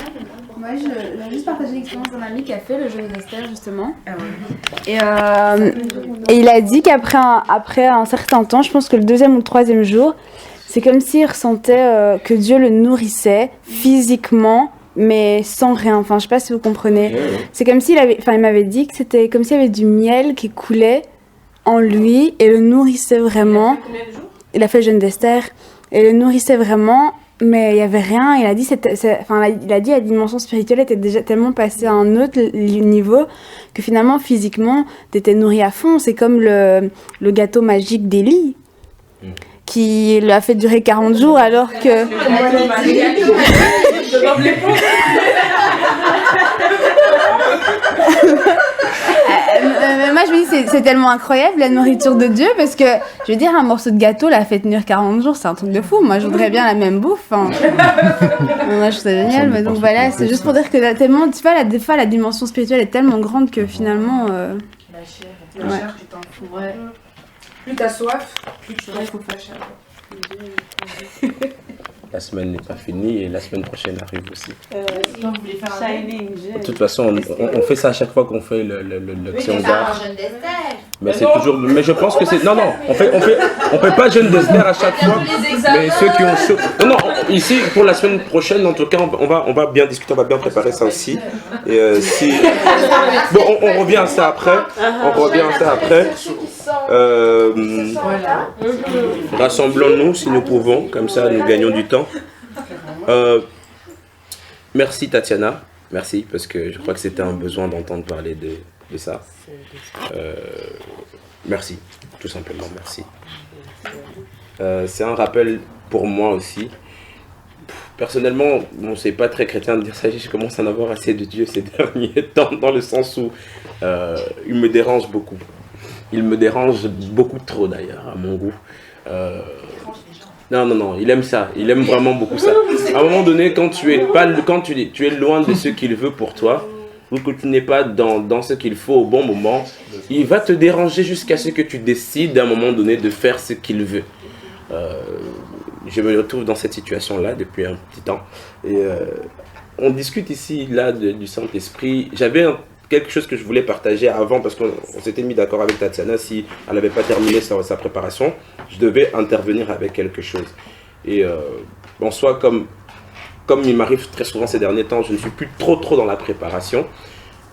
Moi, je vais juste partager l'expérience d'un ami qui a fait le jeûne d'Esther, justement. Et il a dit qu'après un certain temps, je pense que le 2e ou le 3e jour, c'est comme s'il ressentait que Dieu le nourrissait physiquement, mais sans rien. Enfin, je sais pas si vous comprenez. C'est comme s'il il m'avait dit que c'était comme s'il y avait du miel qui coulait en lui et le nourrissait vraiment. Il a fait le jeûne d'Esther et le nourrissait vraiment, mais il y avait rien. Il a dit la dimension spirituelle était déjà tellement passée à un autre niveau que finalement physiquement t'étais nourri à fond. C'est comme le gâteau magique d'Élie qui l'a fait durer 40 jours alors que moi je me dis c'est tellement incroyable la nourriture de Dieu, parce que je veux dire, un morceau de gâteau l'a fait tenir 40 jours, c'est un truc de fou. Moi je voudrais bien la même bouffe, hein. Moi je trouve ça génial, mais donc voilà, c'est juste pour dire que tellement, tu vois, des fois la dimension spirituelle est tellement grande que finalement la chair, tu t'en fous. Ouais. Plus t'as soif, plus tu restes au chair. La semaine n'est pas finie et la semaine prochaine arrive aussi. Vous voulez faire un De toute façon, on fait ça à chaque fois qu'on fait l'action d'art. Mais c'est non. toujours. Mais je pense que c'est. Non, on fait pas jeûne d'Esther à chaque fois. Mais ceux qui ont. Non, ici pour la semaine prochaine, en tout cas, on va bien discuter, on va bien préparer ça aussi. Et si. Bon, on revient à ça après. Rassemblons-nous si nous pouvons, comme ça nous gagnons du temps. Merci Tatiana, merci, parce que je crois que c'était un besoin d'entendre parler de ça. Merci, tout simplement, merci. C'est un rappel pour moi aussi. Personnellement, bon, c'est pas très chrétien de dire ça, je commence à en avoir assez de Dieu ces derniers temps, dans le sens où il me dérange beaucoup. Il me dérange beaucoup trop d'ailleurs, à mon goût. Non, il aime ça, il aime vraiment beaucoup ça. À un moment donné, quand tu es loin de ce qu'il veut pour toi, ou que tu n'es pas dans ce qu'il faut au bon moment, il va te déranger jusqu'à ce que tu décides à un moment donné de faire ce qu'il veut. Je me retrouve dans cette situation-là depuis un petit temps. Et on discute ici, là, du Saint-Esprit. J'avais quelque chose que je voulais partager avant, parce qu'on s'était mis d'accord avec Tatiana, si elle n'avait pas terminé sa préparation, je devais intervenir avec quelque chose. Et en soi, comme il m'arrive très souvent ces derniers temps, je ne suis plus trop dans la préparation.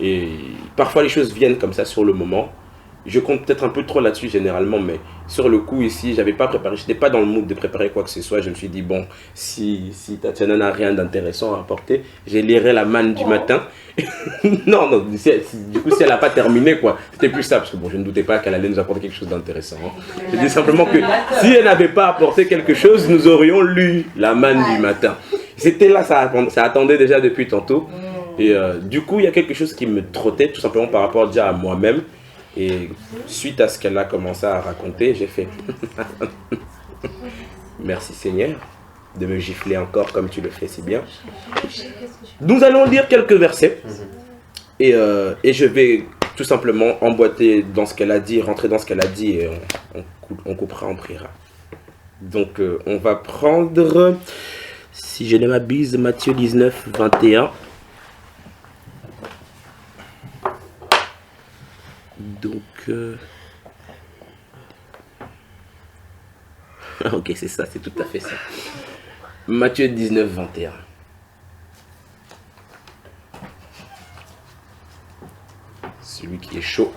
Et parfois les choses viennent comme ça sur le moment. Je compte peut-être un peu trop là-dessus généralement, mais sur le coup ici, j'avais pas préparé, je n'étais pas dans le mood de préparer quoi que ce soit. Je me suis dit, bon, si Tatiana n'a rien d'intéressant à apporter, je lirai la manne du matin. non, du coup, si elle n'a pas terminé, quoi, c'était plus ça, parce que bon, je ne doutais pas qu'elle allait nous apporter quelque chose d'intéressant. Hein. Je dis simplement que si elle n'avait pas apporté quelque chose, nous aurions lu la manne du matin. C'était là, ça attendait déjà depuis tantôt. Et du coup, il y a quelque chose qui me trottait, tout simplement par rapport déjà à moi-même. Et suite à ce qu'elle a commencé à raconter, j'ai fait merci Seigneur de me gifler encore comme tu le fais si bien. Nous allons lire quelques versets et je vais tout simplement emboîter dans ce qu'elle a dit, rentrer dans ce qu'elle a dit et on coupera, on priera. Donc on va prendre, si je ne m'abuse, Matthieu 19, 21. Donc, ok, c'est ça, c'est tout à fait ça. Matthieu 19, 21. Celui qui est chaud,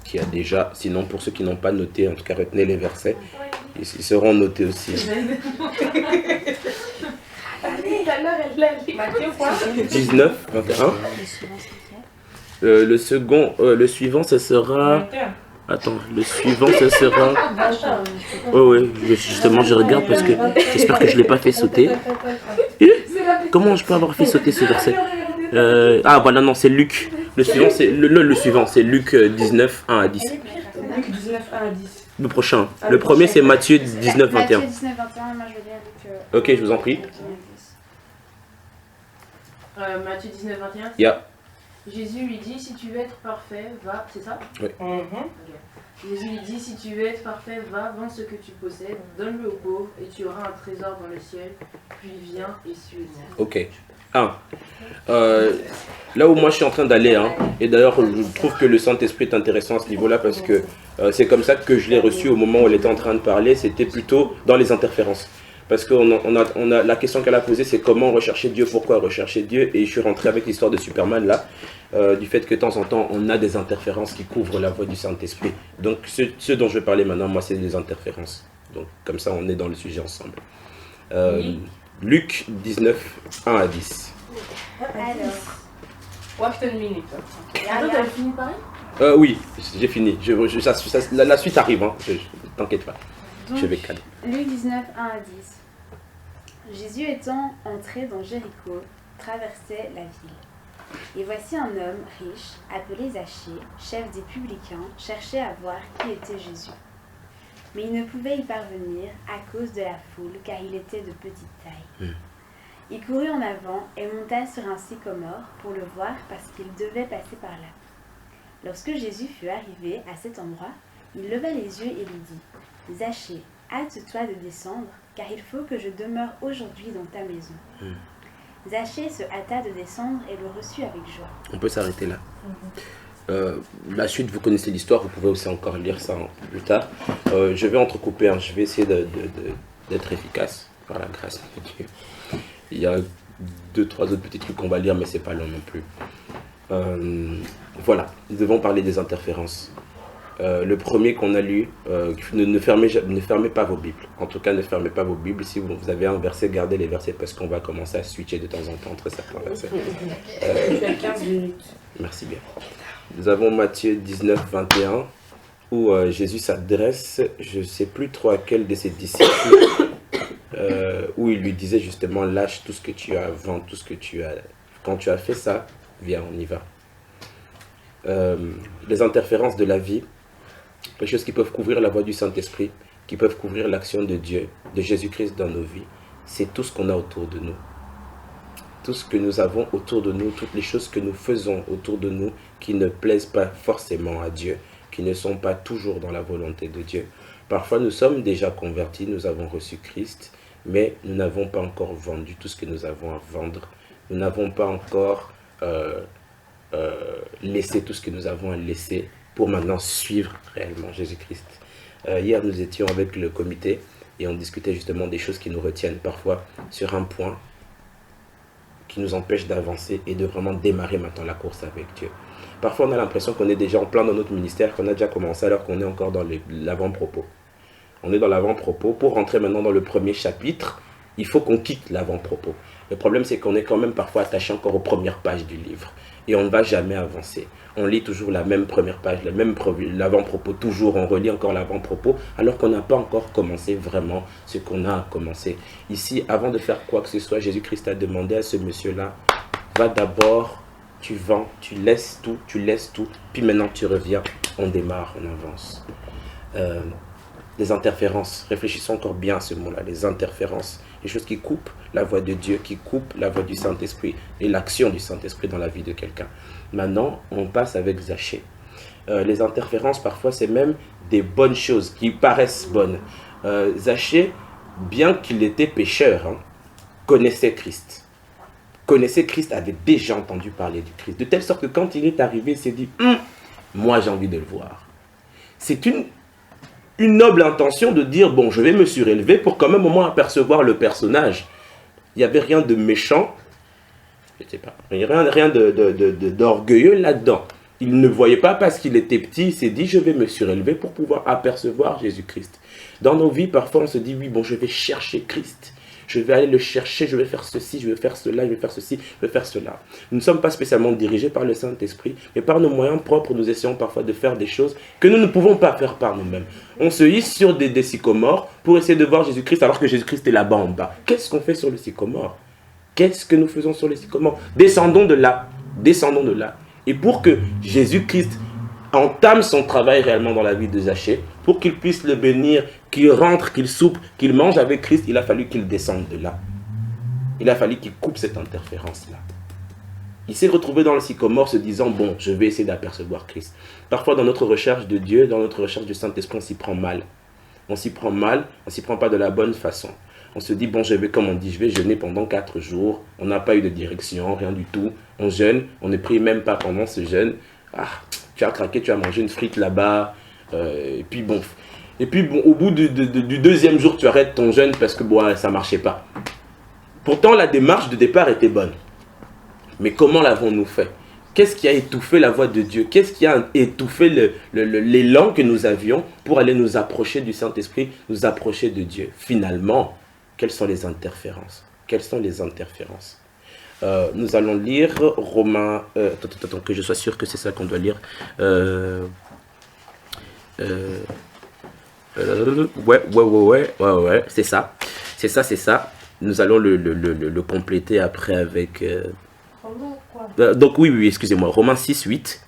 qui a déjà, sinon pour ceux qui n'ont pas noté, en tout cas retenez les versets, ils seront notés aussi. 19, 21. Le suivant, ce sera... Attends, le suivant, ce sera... Oui, justement, je regarde parce que j'espère que je ne l'ai pas fait sauter. Comment je peux avoir fait sauter ce verset? Ah voilà, non, c'est Luc. Le suivant, c'est le suivant, c'est Luc 19, 1 à 10. Luc 19, 1 à 10. Le prochain. Le premier, c'est Matthieu 19, 21. Matthieu 19, 21, moi je veux bien Luc. Ok, je vous en prie. Matthieu 19, 21. Yeah. Jésus lui dit, si tu veux être parfait, va, c'est ça? Oui. Ok. Jésus lui dit, si tu veux être parfait, va, vends ce que tu possèdes, donne-le aux pauvres, et tu auras un trésor dans le ciel, puis viens et suis-moi. Ok. Là où moi je suis en train d'aller, et d'ailleurs je trouve que le Saint-Esprit est intéressant à ce niveau-là parce que c'est comme ça que je l'ai reçu au moment où elle était en train de parler, c'était plutôt dans les interférences. Parce que la question qu'elle a posée, c'est comment rechercher Dieu, pourquoi rechercher Dieu, et je suis rentré avec l'histoire de Superman là, du fait que de temps en temps on a des interférences qui couvrent la voie du Saint-Esprit. Donc ce dont je vais parler maintenant, moi c'est des interférences. Donc comme ça on est dans le sujet ensemble. Luc 19, 1 à 10. Alors, une minute. Attends, t'as fini de parler? Oui, j'ai fini. La suite arrive, t'inquiète pas. Donc, je vais calmer. Luc 19, 1 à 10. Jésus étant entré dans Jéricho, traversait la ville. Et voici un homme riche, appelé Zachée, chef des publicains, cherchait à voir qui était Jésus. Mais il ne pouvait y parvenir à cause de la foule, car il était de petite taille. Il courut en avant et monta sur un sycomore pour le voir parce qu'il devait passer par là. Lorsque Jésus fut arrivé à cet endroit, il leva les yeux et lui dit « Zachée, hâte-toi de descendre, car il faut que je demeure aujourd'hui dans ta maison. » Zachée se hâta de descendre et le reçut avec joie. On peut s'arrêter là. La suite, vous connaissez l'histoire, vous pouvez aussi encore lire ça plus tard. Je vais entrecouper, je vais essayer d'être efficace par la grâce de Dieu. Il y a 2-3 autres petits trucs qu'on va lire, mais c'est pas long non plus. Voilà, nous devons parler des interférences. Le premier qu'on a lu, ne fermez pas vos Bibles. En tout cas, ne fermez pas vos Bibles. Si vous avez un verset, gardez les versets parce qu'on va commencer à switcher de temps en temps entre certains versets. Tu as 15 minutes. Merci bien. Nous avons Matthieu 19, 21, où Jésus s'adresse, je ne sais plus trop à quel de ses disciples, où il lui disait justement, lâche tout ce que tu as, vends tout ce que tu as. Quand tu as fait ça, viens, on y va. Les interférences de la vie, les choses qui peuvent couvrir la voie du Saint-Esprit, qui peuvent couvrir l'action de Dieu, de Jésus-Christ dans nos vies, c'est tout ce qu'on a autour de nous. Tout ce que nous avons autour de nous, toutes les choses que nous faisons autour de nous qui ne plaisent pas forcément à Dieu, qui ne sont pas toujours dans la volonté de Dieu. Parfois, nous sommes déjà convertis, nous avons reçu Christ, mais nous n'avons pas encore vendu tout ce que nous avons à vendre. Nous n'avons pas encore laissé tout ce que nous avons à laisser pour maintenant suivre réellement Jésus-Christ. Hier, nous étions avec le comité et on discutait justement des choses qui nous retiennent parfois sur un point qui nous empêche d'avancer et de vraiment démarrer maintenant la course avec Dieu. Parfois, on a l'impression qu'on est déjà en plein dans notre ministère, qu'on a déjà commencé alors qu'on est encore dans l'avant-propos. On est dans l'avant-propos. Pour rentrer maintenant dans le premier chapitre, il faut qu'on quitte l'avant-propos. Le problème, c'est qu'on est quand même parfois attaché encore aux premières pages du livre. Et on ne va jamais avancer. On lit toujours la même première page, l'avant-propos, toujours on relit encore l'avant-propos, alors qu'on n'a pas encore commencé vraiment ce qu'on a commencé. Ici, avant de faire quoi que ce soit, Jésus-Christ a demandé à ce monsieur-là, va d'abord, tu vends, tu laisses tout, puis maintenant tu reviens, on démarre, on avance. Les interférences, réfléchissons encore bien à ce mot-là, les interférences, les choses qui coupent la voix de Dieu, qui coupent la voix du Saint-Esprit et l'action du Saint-Esprit dans la vie de quelqu'un. Maintenant, on passe avec Zachée. Les interférences, parfois, c'est même des bonnes choses qui paraissent bonnes. Zachée, bien qu'il était pécheur, connaissait Christ. Connaissait Christ, avait déjà entendu parler du Christ. De telle sorte que quand il est arrivé, il s'est dit, moi j'ai envie de le voir. C'est une noble intention de dire, bon, je vais me surélever pour quand même au moins apercevoir le personnage. Il n'y avait rien de méchant, je ne sais pas, rien d'orgueilleux là-dedans. Il ne voyait pas parce qu'il était petit, il s'est dit, je vais me surélever pour pouvoir apercevoir Jésus-Christ. Dans nos vies, parfois, on se dit, oui, bon, je vais chercher Christ. Je vais aller le chercher, je vais faire ceci, je vais faire cela, je vais faire ceci, je vais faire cela. Nous ne sommes pas spécialement dirigés par le Saint-Esprit, mais par nos moyens propres, nous essayons parfois de faire des choses que nous ne pouvons pas faire par nous-mêmes. On se hisse sur des sycomores pour essayer de voir Jésus-Christ alors que Jésus-Christ est là-bas en bas. Qu'est-ce qu'on fait sur le sycomore? Qu'est-ce que nous faisons sur les sycomores? Descendons de là. Descendons de là. Et pour que Jésus-Christ entame son travail réellement dans la vie de Zachée, pour qu'il puisse le bénir, qu'il rentre, qu'il soupe, qu'il mange avec Christ, il a fallu qu'il descende de là. Il a fallu qu'il coupe cette interférence-là. Il s'est retrouvé dans le sycomore se disant, bon, je vais essayer d'apercevoir Christ. Parfois, dans notre recherche de Dieu, dans notre recherche du Saint-Esprit, on s'y prend mal. On s'y prend mal, on s'y prend pas de la bonne façon. On se dit, bon, je vais, comme on dit, je vais jeûner pendant 4 jours. On n'a pas eu de direction, rien du tout. On jeûne, on ne prie même pas pendant ce jeûne. Ah, tu as craqué, tu as mangé une frite là-bas. Et puis bon, au bout du 2e jour, tu arrêtes ton jeûne parce que bon, ça ne marchait pas. Pourtant, la démarche de départ était bonne. Mais comment l'avons-nous fait? Qu'est-ce qui a étouffé la voix de Dieu? Qu'est-ce qui a étouffé l'élan que nous avions pour aller nous approcher du Saint-Esprit, nous approcher de Dieu? Finalement, quelles sont les interférences? Quelles sont les interférences? Nous allons lire Romains... attends, que je sois sûr que c'est ça qu'on doit lire. Ouais, c'est ça. C'est ça. Nous allons le compléter après avec... donc oui, excusez-moi. Romains 6, 8.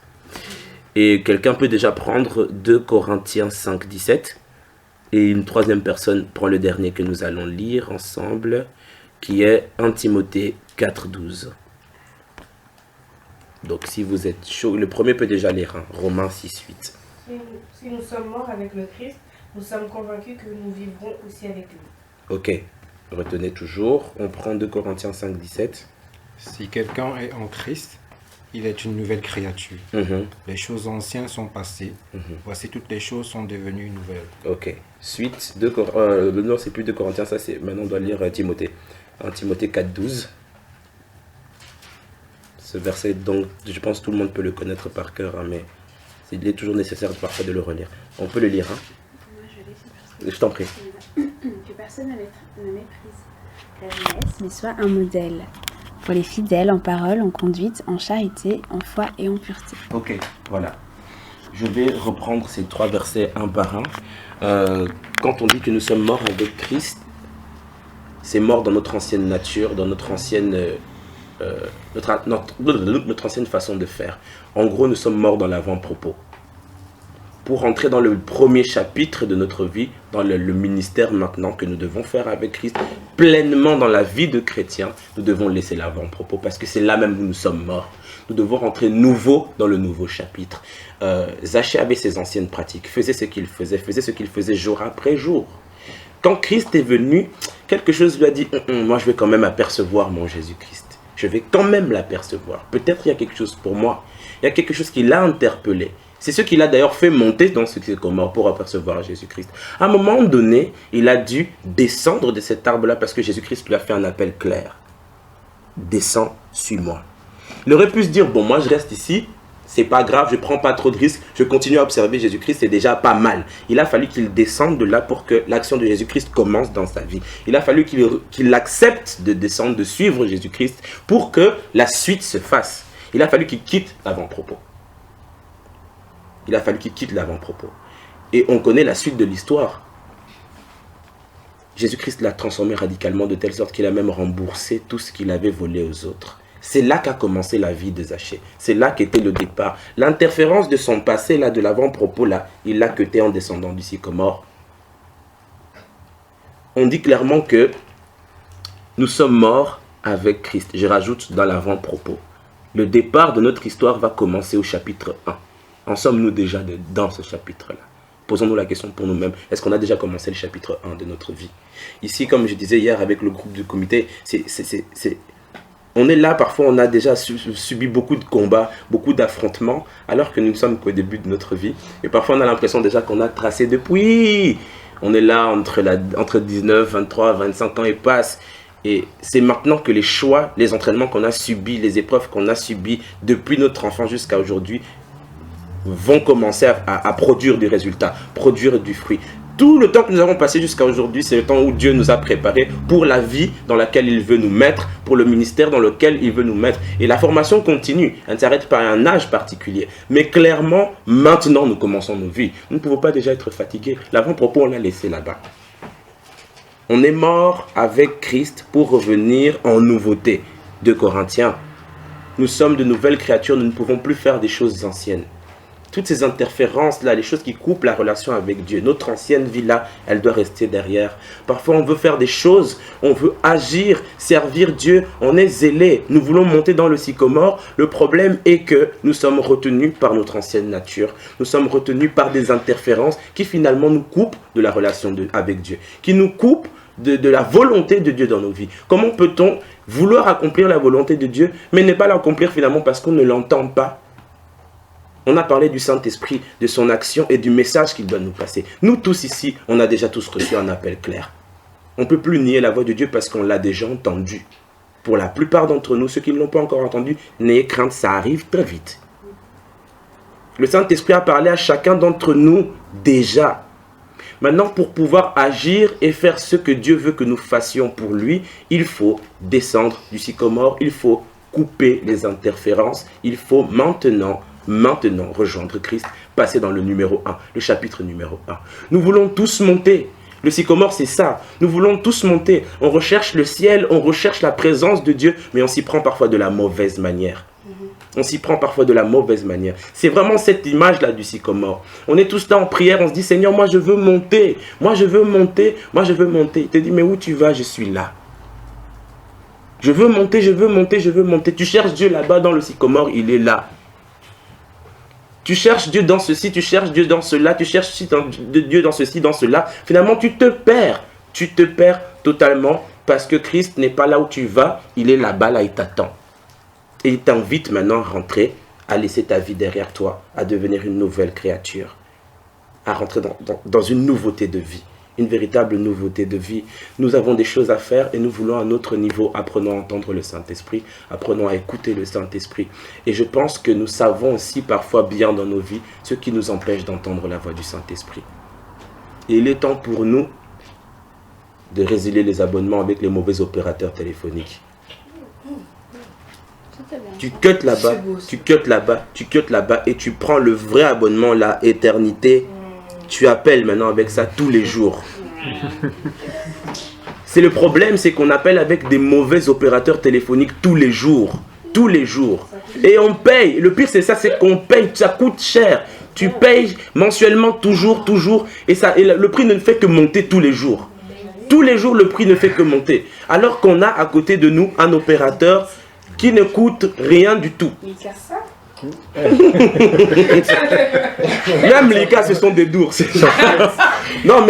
Et quelqu'un peut déjà prendre 2 Corinthiens 5, 17. Et une troisième personne prend le dernier que nous allons lire ensemble, qui est 1 Timothée 4, 12. Donc si vous êtes chaud, le premier peut déjà lire, hein, Romains 6, 8. Si nous sommes morts avec le Christ, nous sommes convaincus que nous vivrons aussi avec lui. Ok, retenez toujours, on prend 2 Corinthiens 5, 17. Si quelqu'un est en Christ, il est une nouvelle créature. Les choses anciennes sont passées. Voici, toutes les choses sont devenues nouvelles. Ok. Suite, non, c'est plus 2 Corinthiens, ça c'est... Maintenant, on doit lire Timothée. 1 Timothée 4, 12. Ce verset, donc, je pense que tout le monde peut le connaître par cœur, hein, mais il est toujours nécessaire parfois de le relire. On peut le lire, hein? Moi, je lis. Je t'en prie. Que personne ne méprise la jeunesse, mais soit un modèle pour les fidèles en parole, en conduite, en charité, en foi et en pureté. Ok, voilà. Je vais reprendre ces 3 versets un par un. Quand on dit que nous sommes morts avec Christ, c'est mort dans notre ancienne nature, dans notre ancienne, notre ancienne façon de faire. En gros, nous sommes morts dans l'avant-propos. Pour entrer dans le premier chapitre de notre vie, dans le ministère maintenant que nous devons faire avec Christ, pleinement dans la vie de chrétien, nous devons laisser l'avant-propos parce que c'est là même où nous sommes morts. Nous devons rentrer nouveau dans le nouveau chapitre. Zachée avait ses anciennes pratiques, faisait ce qu'il faisait jour après jour. Quand Christ est venu, quelque chose lui a dit, moi je vais quand même apercevoir mon Jésus-Christ. Je vais quand même l'apercevoir. Peut-être il y a quelque chose pour moi. Il y a quelque chose qui l'a interpellé. C'est ce qui l'a d'ailleurs fait monter dans ce sycomore pour apercevoir Jésus-Christ. À un moment donné, il a dû descendre de cet arbre-là parce que Jésus-Christ lui a fait un appel clair. Descends, suis-moi. Il aurait pu se dire, bon, moi je reste ici, c'est pas grave, je prends pas trop de risques, je continue à observer Jésus-Christ, c'est déjà pas mal. Il a fallu qu'il descende de là pour que l'action de Jésus-Christ commence dans sa vie. Il a fallu qu'il accepte de descendre, de suivre Jésus-Christ pour que la suite se fasse. Il a fallu qu'il quitte l'avant-propos. Il a fallu qu'il quitte l'avant-propos. Et on connaît la suite de l'histoire. Jésus-Christ l'a transformé radicalement de telle sorte qu'il a même remboursé tout ce qu'il avait volé aux autres. C'est là qu'a commencé la vie de Zachée. C'est là qu'était le départ. L'interférence de son passé, là, de l'avant-propos, là, il l'a quitté en descendant du sycomore. On dit clairement que nous sommes morts avec Christ. Je rajoute dans l'avant-propos. Le départ de notre histoire va commencer au chapitre 1. En sommes-nous déjà dans ce chapitre-là? Posons-nous la question pour nous-mêmes. Est-ce qu'on a déjà commencé le chapitre 1 de notre vie? Ici, comme je disais hier avec le groupe du comité, on est là, parfois on a déjà subi beaucoup de combats, beaucoup d'affrontements, alors que nous ne sommes qu'au début de notre vie. Et parfois on a l'impression déjà qu'on a tracé depuis. On est là entre 19, 23, 25 ans et passe. Et c'est maintenant que les choix, les entraînements qu'on a subis, les épreuves qu'on a subies depuis notre enfance jusqu'à aujourd'hui vont commencer à produire des résultats, produire du fruit. Tout le temps que nous avons passé jusqu'à aujourd'hui, c'est le temps où Dieu nous a préparés pour la vie dans laquelle il veut nous mettre, pour le ministère dans lequel il veut nous mettre. Et la formation continue, elle ne s'arrête pas à un âge particulier. Mais clairement, maintenant, nous commençons nos vies. Nous ne pouvons pas déjà être fatigués. L'avant-propos, on l'a laissé là-bas. On est mort avec Christ pour revenir en nouveauté. 2 Corinthiens. Nous sommes de nouvelles créatures, nous ne pouvons plus faire des choses anciennes. Toutes ces interférences-là, les choses qui coupent la relation avec Dieu, notre ancienne vie-là, elle doit rester derrière. Parfois, on veut faire des choses, on veut agir, servir Dieu, on est zélé. Nous voulons monter dans le sycomore. Le problème est que nous sommes retenus par notre ancienne nature. Nous sommes retenus par des interférences qui finalement nous coupent de la relation avec Dieu, qui nous coupent de la volonté de Dieu dans nos vies. Comment peut-on vouloir accomplir la volonté de Dieu, mais ne pas l'accomplir finalement parce qu'on ne l'entend pas? On a parlé du Saint-Esprit, de son action et du message qu'il doit nous passer. Nous tous ici, on a déjà tous reçu un appel clair. On ne peut plus nier la voix de Dieu parce qu'on l'a déjà entendu. Pour la plupart d'entre nous, ceux qui ne l'ont pas encore entendu, n'ayez crainte, ça arrive très vite. Le Saint-Esprit a parlé à chacun d'entre nous déjà. Maintenant, pour pouvoir agir et faire ce que Dieu veut que nous fassions pour lui, il faut descendre du sycomore, il faut couper les interférences, il faut maintenant rejoindre Christ, passer dans le numéro 1, le chapitre numéro 1. Nous voulons tous monter. Le sycomore, c'est ça. Nous voulons tous monter. On recherche le ciel, on recherche la présence de Dieu, mais on s'y prend parfois de la mauvaise manière. On s'y prend parfois de la mauvaise manière. C'est vraiment cette image-là du sycomore. On est tous là en prière, on se dit, Seigneur, moi je veux monter. Moi je veux monter. Moi je veux monter. Il te dit, mais où tu vas? Je suis là. Je veux monter, je veux monter, je veux monter. Tu cherches Dieu là-bas dans le sycomore, il est là. Tu cherches Dieu dans ceci, tu cherches Dieu dans cela, tu cherches Dieu dans ceci, dans cela. Finalement, tu te perds. Tu te perds totalement parce que Christ n'est pas là où tu vas, il est là-bas, là, il t'attend. Et il t'invite maintenant à rentrer, à laisser ta vie derrière toi, à devenir une nouvelle créature, à rentrer dans une nouveauté de vie, une véritable nouveauté de vie. Nous avons des choses à faire et nous voulons à notre niveau, apprenons à entendre le Saint-Esprit, apprenons à écouter le Saint-Esprit. Et je pense que nous savons aussi parfois bien dans nos vies ce qui nous empêche d'entendre la voix du Saint-Esprit. Et il est temps pour nous de résilier les abonnements avec les mauvais opérateurs téléphoniques. Tu cut là-bas, tu cut là-bas, tu cut là-bas et tu prends le vrai abonnement, la éternité. Tu appelles maintenant avec ça tous les jours. C'est le problème, c'est qu'on appelle avec des mauvais opérateurs téléphoniques tous les jours. Tous les jours. Et on paye. Le pire c'est ça, c'est qu'on paye. Ça coûte cher. Tu payes mensuellement toujours. Et le prix ne fait que monter tous les jours. Tous les jours, le prix ne fait que monter. Alors qu'on a à côté de nous un opérateur qui ne coûte rien du tout. Même les cas, ce sont des dours. Non,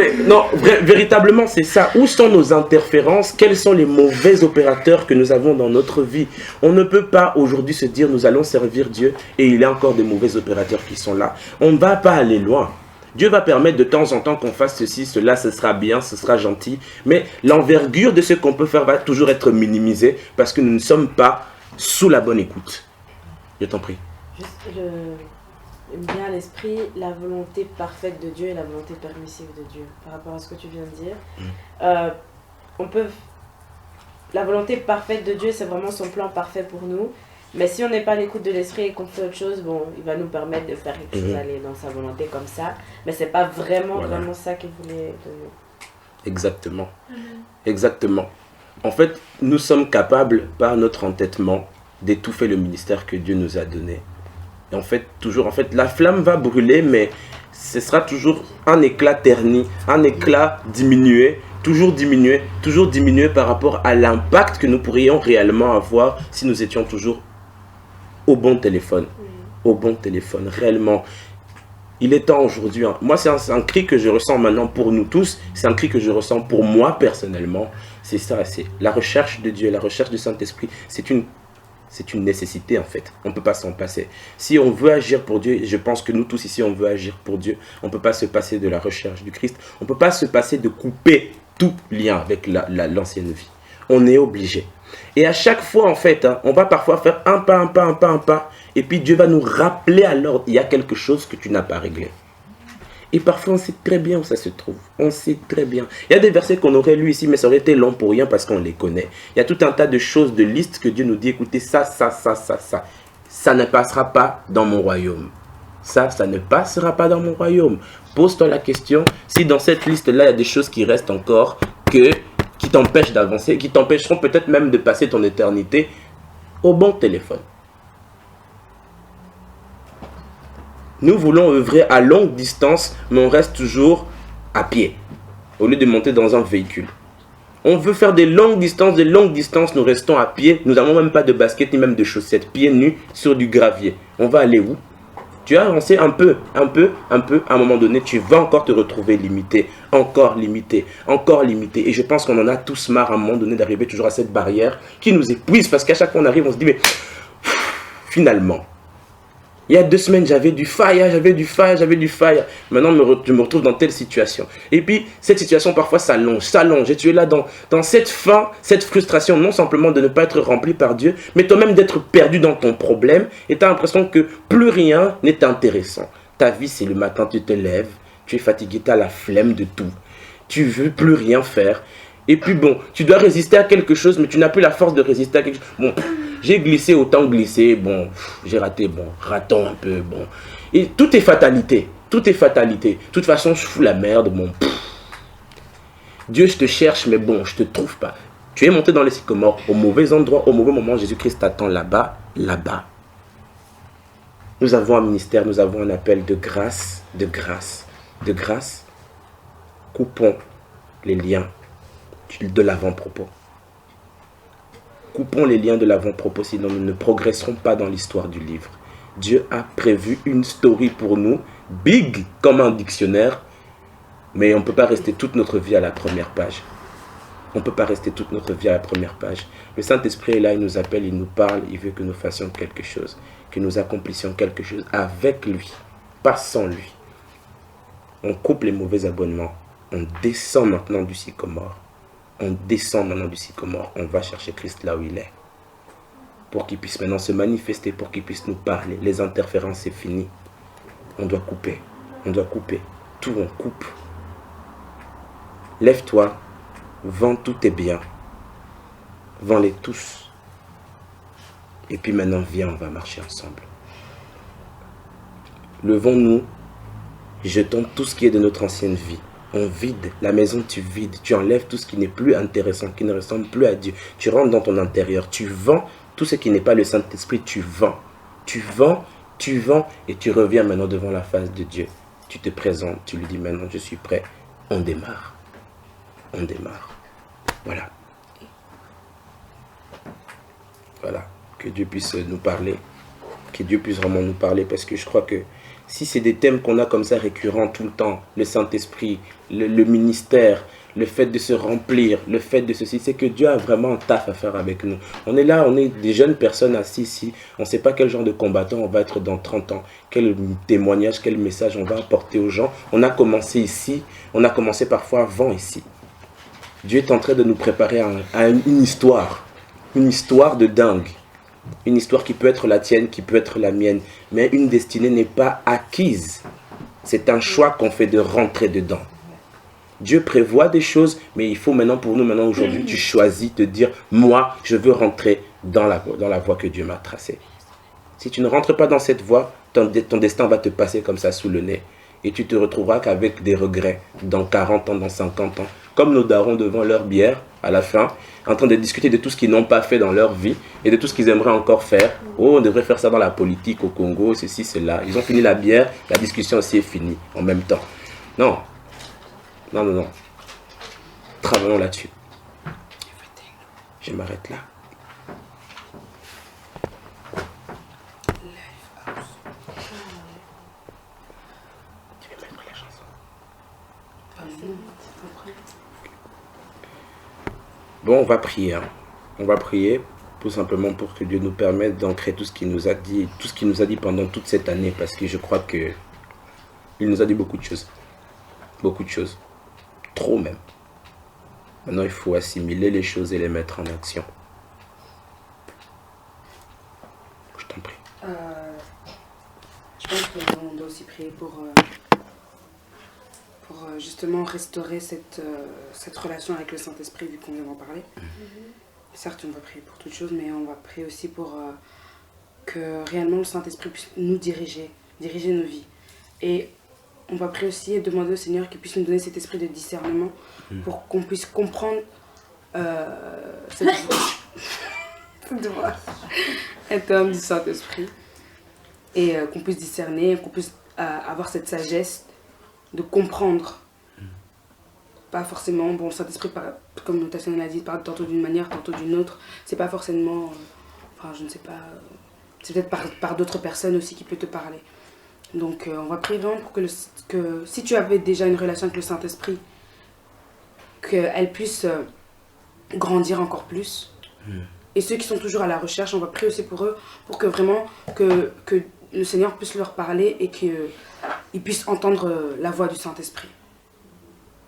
véritablement, c'est ça. Où sont nos interférences? Quels sont les mauvais opérateurs que nous avons dans notre vie? On ne peut pas aujourd'hui se dire nous allons servir Dieu et il y a encore des mauvais opérateurs qui sont là. On ne va pas aller loin. Dieu va permettre de temps en temps qu'on fasse ceci, cela, ce sera bien, ce sera gentil. Mais l'envergure de ce qu'on peut faire va toujours être minimisée parce que nous ne sommes pas sous la bonne écoute. Je t'en prie. Juste, j'aime bien à l'esprit la volonté parfaite de Dieu et la volonté permissive de Dieu. Par rapport à ce que tu viens de dire, la volonté parfaite de Dieu, c'est vraiment son plan parfait pour nous. Mais si on n'est pas à l'écoute de l'esprit et qu'on fait autre chose, bon, il va nous permettre de faire quelque chose, aller dans sa volonté comme ça. Mais c'est pas vraiment ça qu'il voulait de nous. Exactement. Exactement. En fait, nous sommes capables, par notre entêtement, d'étouffer le ministère que Dieu nous a donné. Et en fait, la flamme va brûler, mais ce sera toujours un éclat terni, un éclat diminué, toujours diminué par rapport à l'impact que nous pourrions réellement avoir si nous étions toujours au bon téléphone. Au bon téléphone, réellement. Il est temps aujourd'hui, moi c'est un cri que je ressens maintenant pour nous tous, c'est un cri que je ressens pour moi personnellement, c'est ça, c'est la recherche de Dieu, la recherche du Saint-Esprit, c'est une nécessité en fait, on ne peut pas s'en passer. Si on veut agir pour Dieu, et je pense que nous tous ici on veut agir pour Dieu, on ne peut pas se passer de la recherche du Christ, on ne peut pas se passer de couper tout lien avec l'ancienne vie, on est obligé. Et à chaque fois en fait, on va parfois faire un pas, et puis Dieu va nous rappeler alors, il y a quelque chose que tu n'as pas réglé. Et parfois on sait très bien où ça se trouve, on sait très bien. Il y a des versets qu'on aurait lus ici, mais ça aurait été long pour rien parce qu'on les connaît. Il y a tout un tas de choses, de listes que Dieu nous dit, écoutez, ça ne passera pas dans mon royaume. Ça ne passera pas dans mon royaume. Pose-toi la question, si dans cette liste-là, il y a des choses qui restent encore, qui t'empêchent d'avancer, qui t'empêcheront peut-être même de passer ton éternité au bon téléphone. Nous voulons œuvrer à longue distance, mais on reste toujours à pied, au lieu de monter dans un véhicule. On veut faire des longues distances, nous restons à pied, nous n'avons même pas de basket ni même de chaussettes, pieds nus sur du gravier. On va aller où? Tu as avancé un peu, à un moment donné, tu vas encore te retrouver limité, encore limité. Et je pense qu'on en a tous marre à un moment donné d'arriver toujours à cette barrière qui nous épuise, parce qu'à chaque fois on arrive, on se dit, mais finalement, il y a 2 semaines, j'avais du fire. Maintenant, je me retrouve dans telle situation. Et puis, cette situation, parfois, s'allonge. Et tu es là dans cette faim, cette frustration, non simplement de ne pas être rempli par Dieu, mais toi-même d'être perdu dans ton problème. Et tu as l'impression que plus rien n'est intéressant. Ta vie, c'est le matin, tu te lèves, tu es fatigué, tu as la flemme de tout. Tu veux plus rien faire. Et puis bon, tu dois résister à quelque chose, mais tu n'as plus la force de résister à quelque chose. Bon, j'ai glissé, autant glisser, bon, j'ai raté, bon, ratons un peu, bon. Et tout est fatalité. De toute façon, je fous la merde, bon. Dieu, je te cherche, mais bon, je te trouve pas. Tu es monté dans les sycomores, au mauvais endroit, au mauvais moment. Jésus-Christ t'attend là-bas. Nous avons un ministère, nous avons un appel de grâce. Coupons les liens de l'avant-propos. Coupons les liens de l'avant-propos, sinon nous ne progresserons pas dans l'histoire du livre. Dieu a prévu une story pour nous, big comme un dictionnaire, mais on ne peut pas rester toute notre vie à la première page. Le Saint-Esprit est là, il nous appelle, il nous parle, il veut que nous fassions quelque chose, que nous accomplissions quelque chose avec lui, pas sans lui. On coupe les mauvais abonnements, on descend maintenant du sycomore. On va chercher Christ là où il est. Pour qu'il puisse maintenant se manifester, pour qu'il puisse nous parler. Les interférences, c'est fini. On doit couper. Tout, on coupe. Lève-toi, vends tous tes biens. Vends-les tous. Et puis maintenant, viens, on va marcher ensemble. Levons-nous, jetons tout ce qui est de notre ancienne vie. On vide, la maison tu vides, tu enlèves tout ce qui n'est plus intéressant, qui ne ressemble plus à Dieu. Tu rentres dans ton intérieur, tu vends tout ce qui n'est pas le Saint-Esprit, tu vends et tu reviens maintenant devant la face de Dieu. Tu te présentes, tu lui dis maintenant je suis prêt, on démarre. Voilà, que Dieu puisse nous parler, que Dieu puisse vraiment nous parler, parce que je crois que si c'est des thèmes qu'on a comme ça récurrents tout le temps, le Saint-Esprit, le ministère, le fait de se remplir, le fait de ceci, c'est que Dieu a vraiment un taf à faire avec nous. On est là, on est des jeunes personnes assis ici, on ne sait pas quel genre de combattant on va être dans 30 ans, quel témoignage, quel message on va apporter aux gens. On a commencé ici, on a commencé parfois avant ici. Dieu est en train de nous préparer à une histoire de dingue. Une histoire qui peut être la tienne, qui peut être la mienne. Mais une destinée n'est pas acquise. C'est un choix qu'on fait de rentrer dedans. Dieu prévoit des choses, mais il faut maintenant, pour nous, maintenant aujourd'hui, tu choisis de dire, moi, je veux rentrer dans la voie que Dieu m'a tracée. Si tu ne rentres pas dans cette voie, ton destin va te passer comme ça sous le nez. Et tu te retrouveras qu'avec des regrets dans 40 ans, dans 50 ans. Comme nos darons devant leur bière, à la fin, en train de discuter de tout ce qu'ils n'ont pas fait dans leur vie et de tout ce qu'ils aimeraient encore faire. Oh, on devrait faire ça dans la politique au Congo, ceci, cela. Ils ont fini la bière, la discussion aussi est finie en même temps. Non. Travaillons là-dessus. Je m'arrête là. Bon, on va prier. On va prier tout simplement pour que Dieu nous permette d'ancrer tout ce qu'il nous a dit, pendant toute cette année, parce que je crois que il nous a dit beaucoup de choses. Beaucoup de choses. Trop même. Maintenant, il faut assimiler les choses et les mettre en action. Je t'en prie. Je pense qu'on doit aussi prier pour justement restaurer cette relation avec le Saint-Esprit, vu qu'on vient d'en parler. Certes, on va prier pour toutes choses, mais on va prier aussi pour que réellement le Saint-Esprit puisse nous diriger nos vies. Et on va prier aussi et demander au Seigneur qu'il puisse nous donner cet esprit de discernement pour qu'on puisse comprendre cette être homme du Saint-Esprit et qu'on puisse discerner, qu'on puisse avoir cette sagesse de comprendre. Pas forcément, bon, le Saint-Esprit, comme Notation l'a dit, parle tantôt d'une manière, tantôt d'une autre. C'est pas forcément, enfin, je ne sais pas, c'est peut-être par d'autres personnes aussi qui peut te parler. Donc, on va prier vraiment pour que si tu avais déjà une relation avec le Saint-Esprit, qu'elle puisse grandir encore plus. Et ceux qui sont toujours à la recherche, on va prier aussi pour eux, pour que vraiment, que le Seigneur puisse leur parler et qu'ils puissent entendre la voix du Saint-Esprit.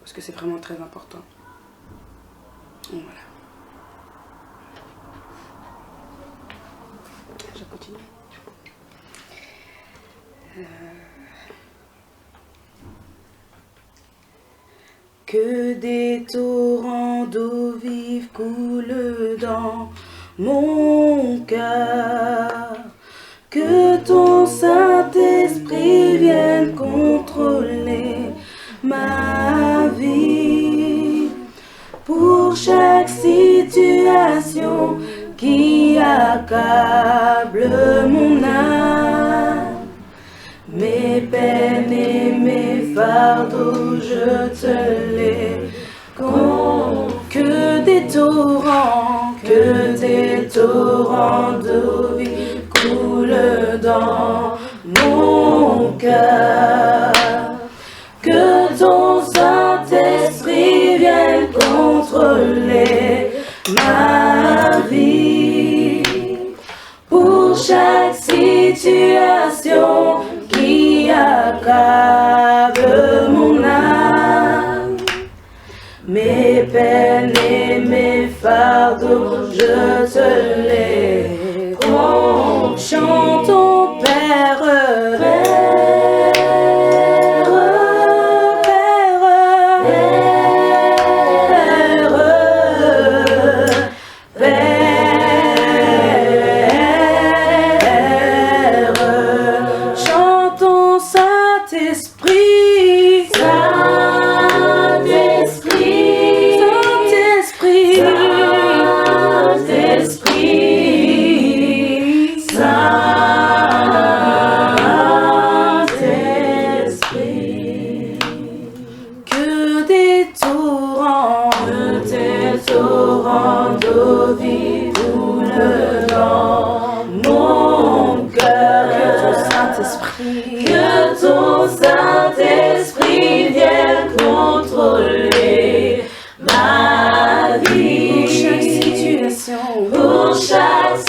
Parce que c'est vraiment très important. Donc, voilà. Je continue. Que des torrents d'eau vive coulent dans mon cœur. Que ton Saint-Esprit vienne contrôler ma vie. Pour chaque situation qui accable mon âme, mes peines et mes fardeaux, je te les confie. Que des torrents d'eau vive coulent dans mon cœur. Que ton Saint-Esprit vienne contrôler ma vie. Pour chaque situation qui accable mon âme, mes peines et mes fardeaux, je te les confie. Chantons Père,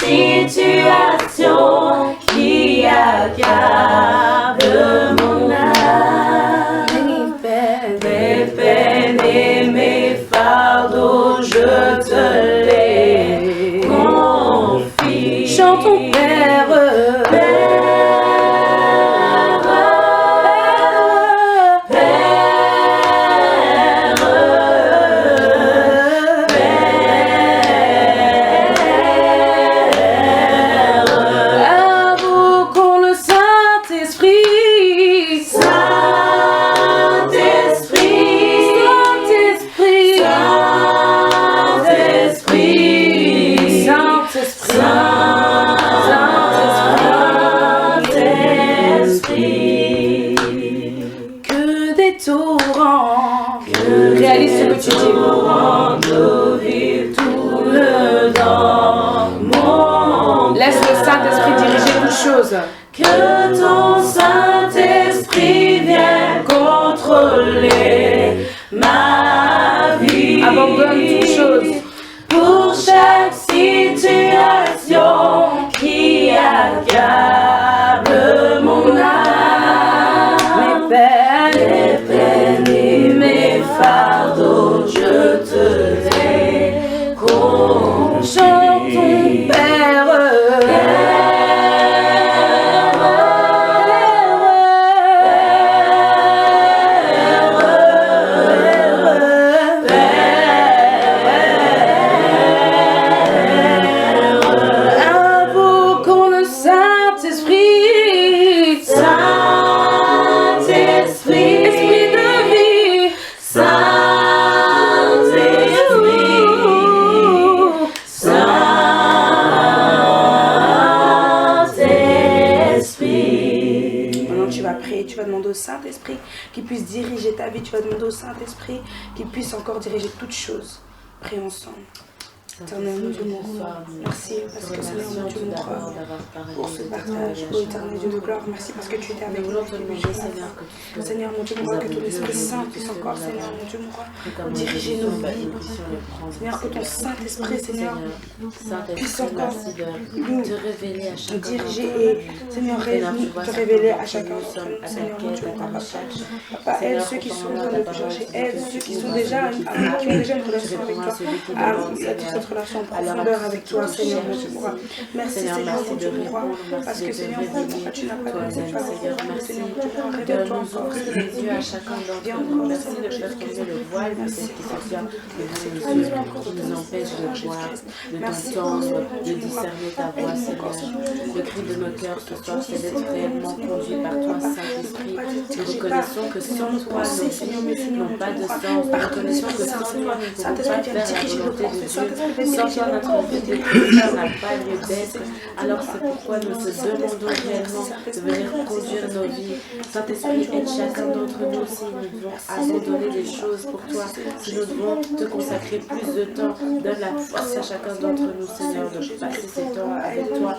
situation qui accable mon âme, mes peines et mes fardeaux, je te les confie. Chantons Père, que ton Saint-Esprit vienne contrôler ma vie. Abandonne toute chose. Pour chaque situation qui accable mon âme, mes peines et mes fardeaux, je te les confie. Chantons Père. prier, tu vas demander au Saint-Esprit qui puisse diriger ta vie, tu vas demander au Saint-Esprit qui puisse encore diriger toutes choses. Prions ensemble. Éternel mon Dieu, mon roi, merci parce que Seigneur mon Dieu, mon roi, pour ce partage, ô éternel Dieu de gloire, merci parce que tu étais avec nous depuis le Seigneur. Seigneur mon Dieu, mon roi, que ton Esprit Saint puisse encore, Seigneur mon Dieu, mon roi, diriger nos vies. Seigneur, que ton Saint-Esprit, Seigneur, puisse encore nous diriger et, Seigneur, te révéler à chacun d'entre nous, Seigneur mon Dieu, mon roi, Papa, aide ceux qui sont en train de te chercher, aide ceux qui ont déjà une relation avec toi, à relation en profondeur avec toi, Seigneur mon Dieu. Merci Seigneur mon Dieu, mon roi, parce que Seigneur mon Dieu, tu n'as pas de tu as merci Seigneur mon Dieu, révèle-toi encore, les yeux à chacun d'entre nous. Merci de faire tomber le voile, peut-être qui se tient devant nos yeux, qui nous empêche de voir, de t'entendre, de discerner ta voix, Seigneur. Le cri de nos cœurs ce soir, c'est d'être réellement conduit par toi, Saint-Esprit. Nous reconnaissons que sans toi, nos vies n'ont pas de sens. Nous reconnaissons que sans toi, nous ne pouvons pas faire la volonté de Dieu. Sans toi, notre vie de chrétien n'a pas lieu d'être. Alors c'est pourquoi nous te demandons réellement de venir conduire nos vies. Saint-Esprit, aide chacun d'entre nous si nous devons abandonner des choses pour toi, si nous devons te consacrer plus de temps. Donne la force à chacun d'entre nous, Seigneur, de passer ces temps avec toi,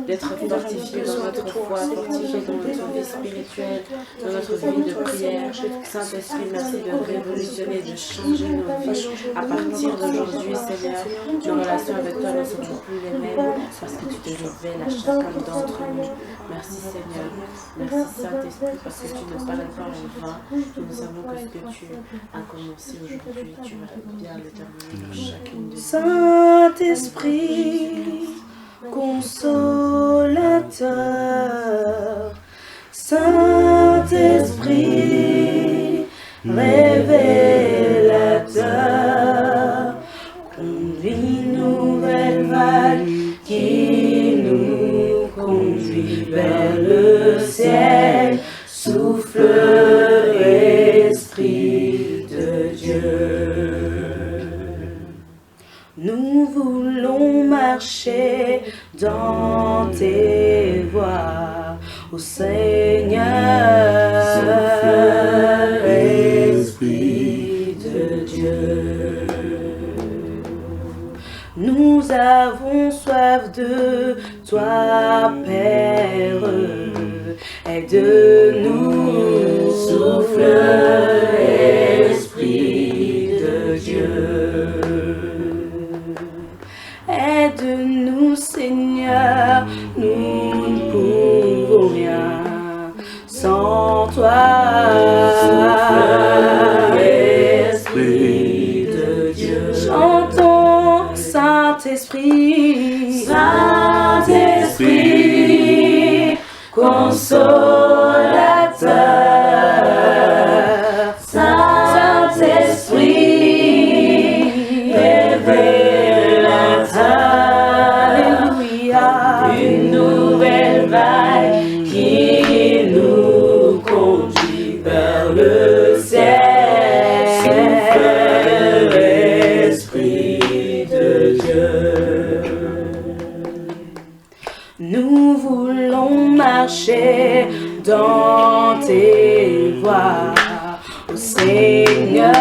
d'être fortifié dans notre foi, fortifié dans notre vie spirituelle, dans notre vie de prière. Saint-Esprit, merci de révolutionner, de changer nos vies à partir d'aujourd'hui, Seigneur. Nos relations avec toi ne seront plus les mêmes parce que tu te révèles à chacun d'entre nous. Merci Seigneur, merci Saint-Esprit parce que tu ne parles pas en vain. Nous savons que ce que tu as commencé aujourd'hui, tu vas bien le terminer dans chacune de nous. Saint-Esprit, consolateur, Saint-Esprit, révélateur, conduis nouvelle vague qui nous conduit vers le ciel, souffle Esprit de Dieu. Nous voulons marcher dans tes voies, ô Seigneur, souffle Esprit de Dieu. Nous avons soif de toi, Père, aide-nous, souffle Esprit de Dieu. Aide-nous, Seigneur, nous ne pouvons rien sans toi, Esprit de Dieu. Chantons, Saint-Esprit, Saint-Esprit, consolateur, Saint-Esprit, révélateur, alléluia, une nouvelle vague qui nous conduit vers le ciel, souffle Esprit de Dieu. Nous voulons marcher dans tes voies, ô Seigneur,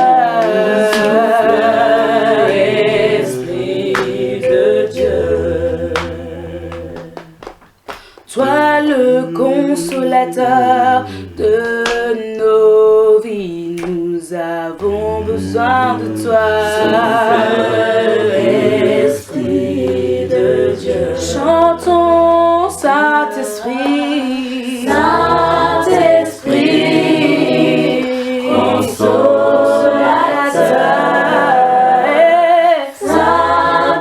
Esprit de Dieu. Toi le consolateur de nos vies, nous avons besoin de toi, Esprit de Dieu. Chantons, Saint-Esprit, Saint-Esprit, consolateur,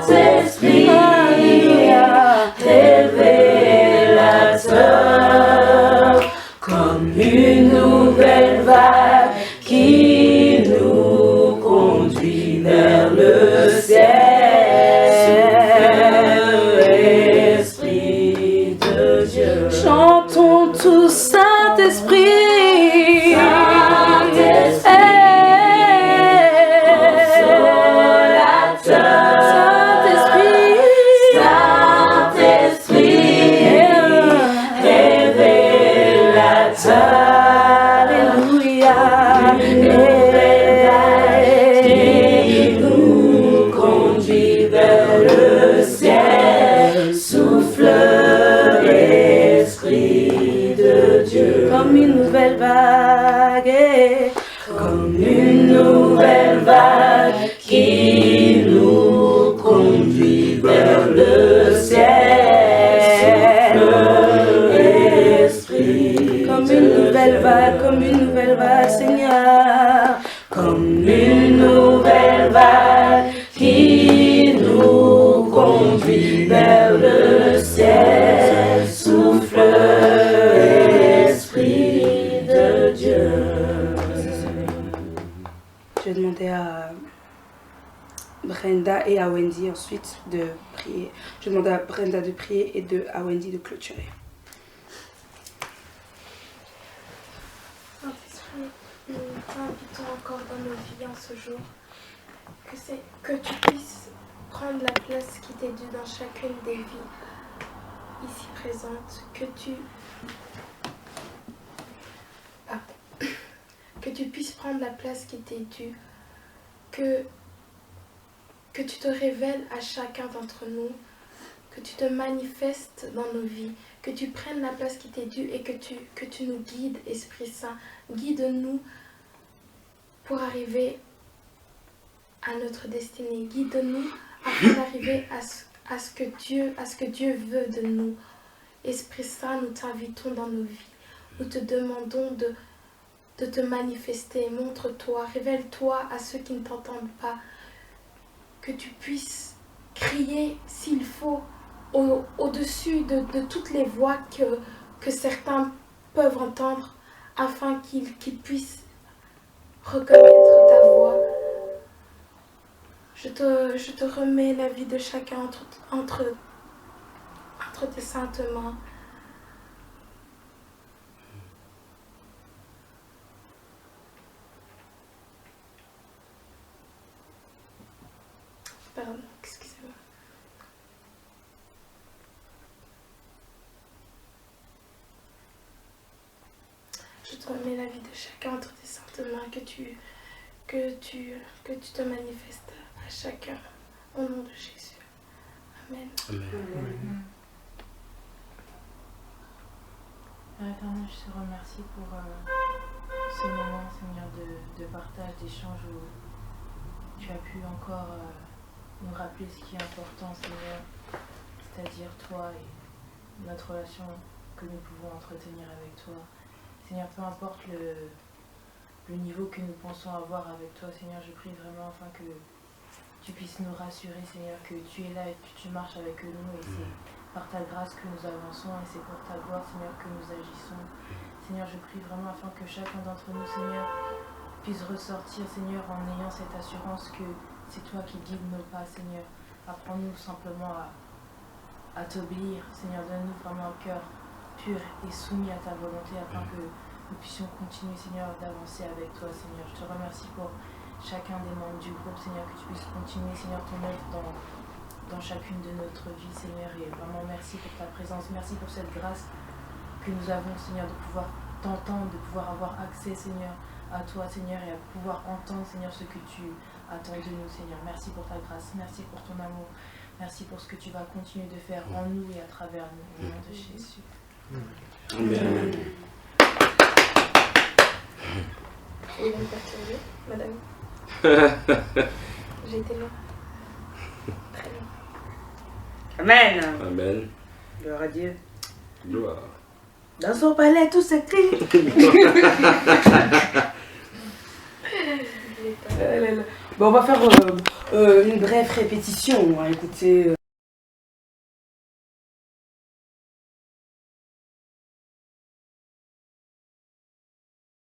Saint-Esprit, révélateur, comme une nouvelle vague qui nous conduit vers le ciel. Esprit de Dieu. comme une nouvelle vague, comme une nouvelle vague qui nous conduit vers le ciel. Esprit, comme une nouvelle vague, Seigneur, comme une nouvelle vague qui nous conduit vers le ciel. Souffle, Esprit de Dieu. Je vais demander à Brenda et à Wendy ensuite de prier. Je vais demander à Brenda de prier et à Wendy de clôturer. Saint-Esprit, nous t'invitons encore dans nos vies en ce jour. Que tu puisses prendre la place qui t'est due dans chacune des vies ici présentes. Que tu puisses prendre la place qui t'est due. Que tu te révèles à chacun d'entre nous. Que tu te manifestes dans nos vies. Que tu prennes la place qui t'est due et que tu nous guides, Esprit Saint. Guide-nous pour arriver à notre destinée. Guide-nous afin d'arriver à ce que Dieu veut de nous. Esprit Saint, nous t'invitons dans nos vies. Nous te demandons de te manifester. Montre-toi, révèle-toi à ceux qui ne t'entendent pas. Que tu puisses crier s'il faut au-dessus de toutes les voix que certains peuvent entendre afin qu'ils puissent reconnaître ta voix. Je te remets la vie de chacun entre tes saintes mains. Pardon, excusez-moi. Je te remets la vie de chacun entre tes saintes mains, que tu te manifestes à chacun, au nom de Jésus. Amen. Amen. Père éternel, je te remercie pour ce moment, Seigneur, de partage, d'échange où tu as pu encore nous rappeler ce qui est important, Seigneur, c'est-à-dire toi et notre relation que nous pouvons entretenir avec toi. Seigneur, peu importe le niveau que nous pensons avoir avec toi, Seigneur, je prie vraiment afin que tu puisses nous rassurer, Seigneur, que tu es là et que tu marches avec nous et c'est par ta grâce que nous avançons et c'est pour ta gloire, Seigneur, que nous agissons. Seigneur, je prie vraiment afin que chacun d'entre nous, Seigneur, puisse ressortir, Seigneur, en ayant cette assurance que c'est toi qui guides nos pas, Seigneur. Apprends-nous simplement à t'obéir, Seigneur, donne-nous vraiment un cœur pur et soumis à ta volonté afin que nous puissions continuer, Seigneur, d'avancer avec toi, Seigneur. Je te remercie pour chacun des membres du groupe, Seigneur, que tu puisses continuer, Seigneur, ton œuvre dans chacune de notre vie, Seigneur, et vraiment merci pour ta présence, merci pour cette grâce que nous avons, Seigneur, de pouvoir t'entendre, de pouvoir avoir accès, Seigneur, à toi, Seigneur, et à pouvoir entendre, Seigneur, ce que tu attends de nous, Seigneur. Merci pour ta grâce, merci pour ton amour, merci pour ce que tu vas continuer de faire en nous et à travers nous, au nom de Jésus. Amen. Vous voulez me perturber, madame? J'ai été là. Très bien. Amen. Amen. Gloire à Dieu. Gloire. Dans son palais, tout s'écrit. Bon, on va faire une brève répétition. On va écouter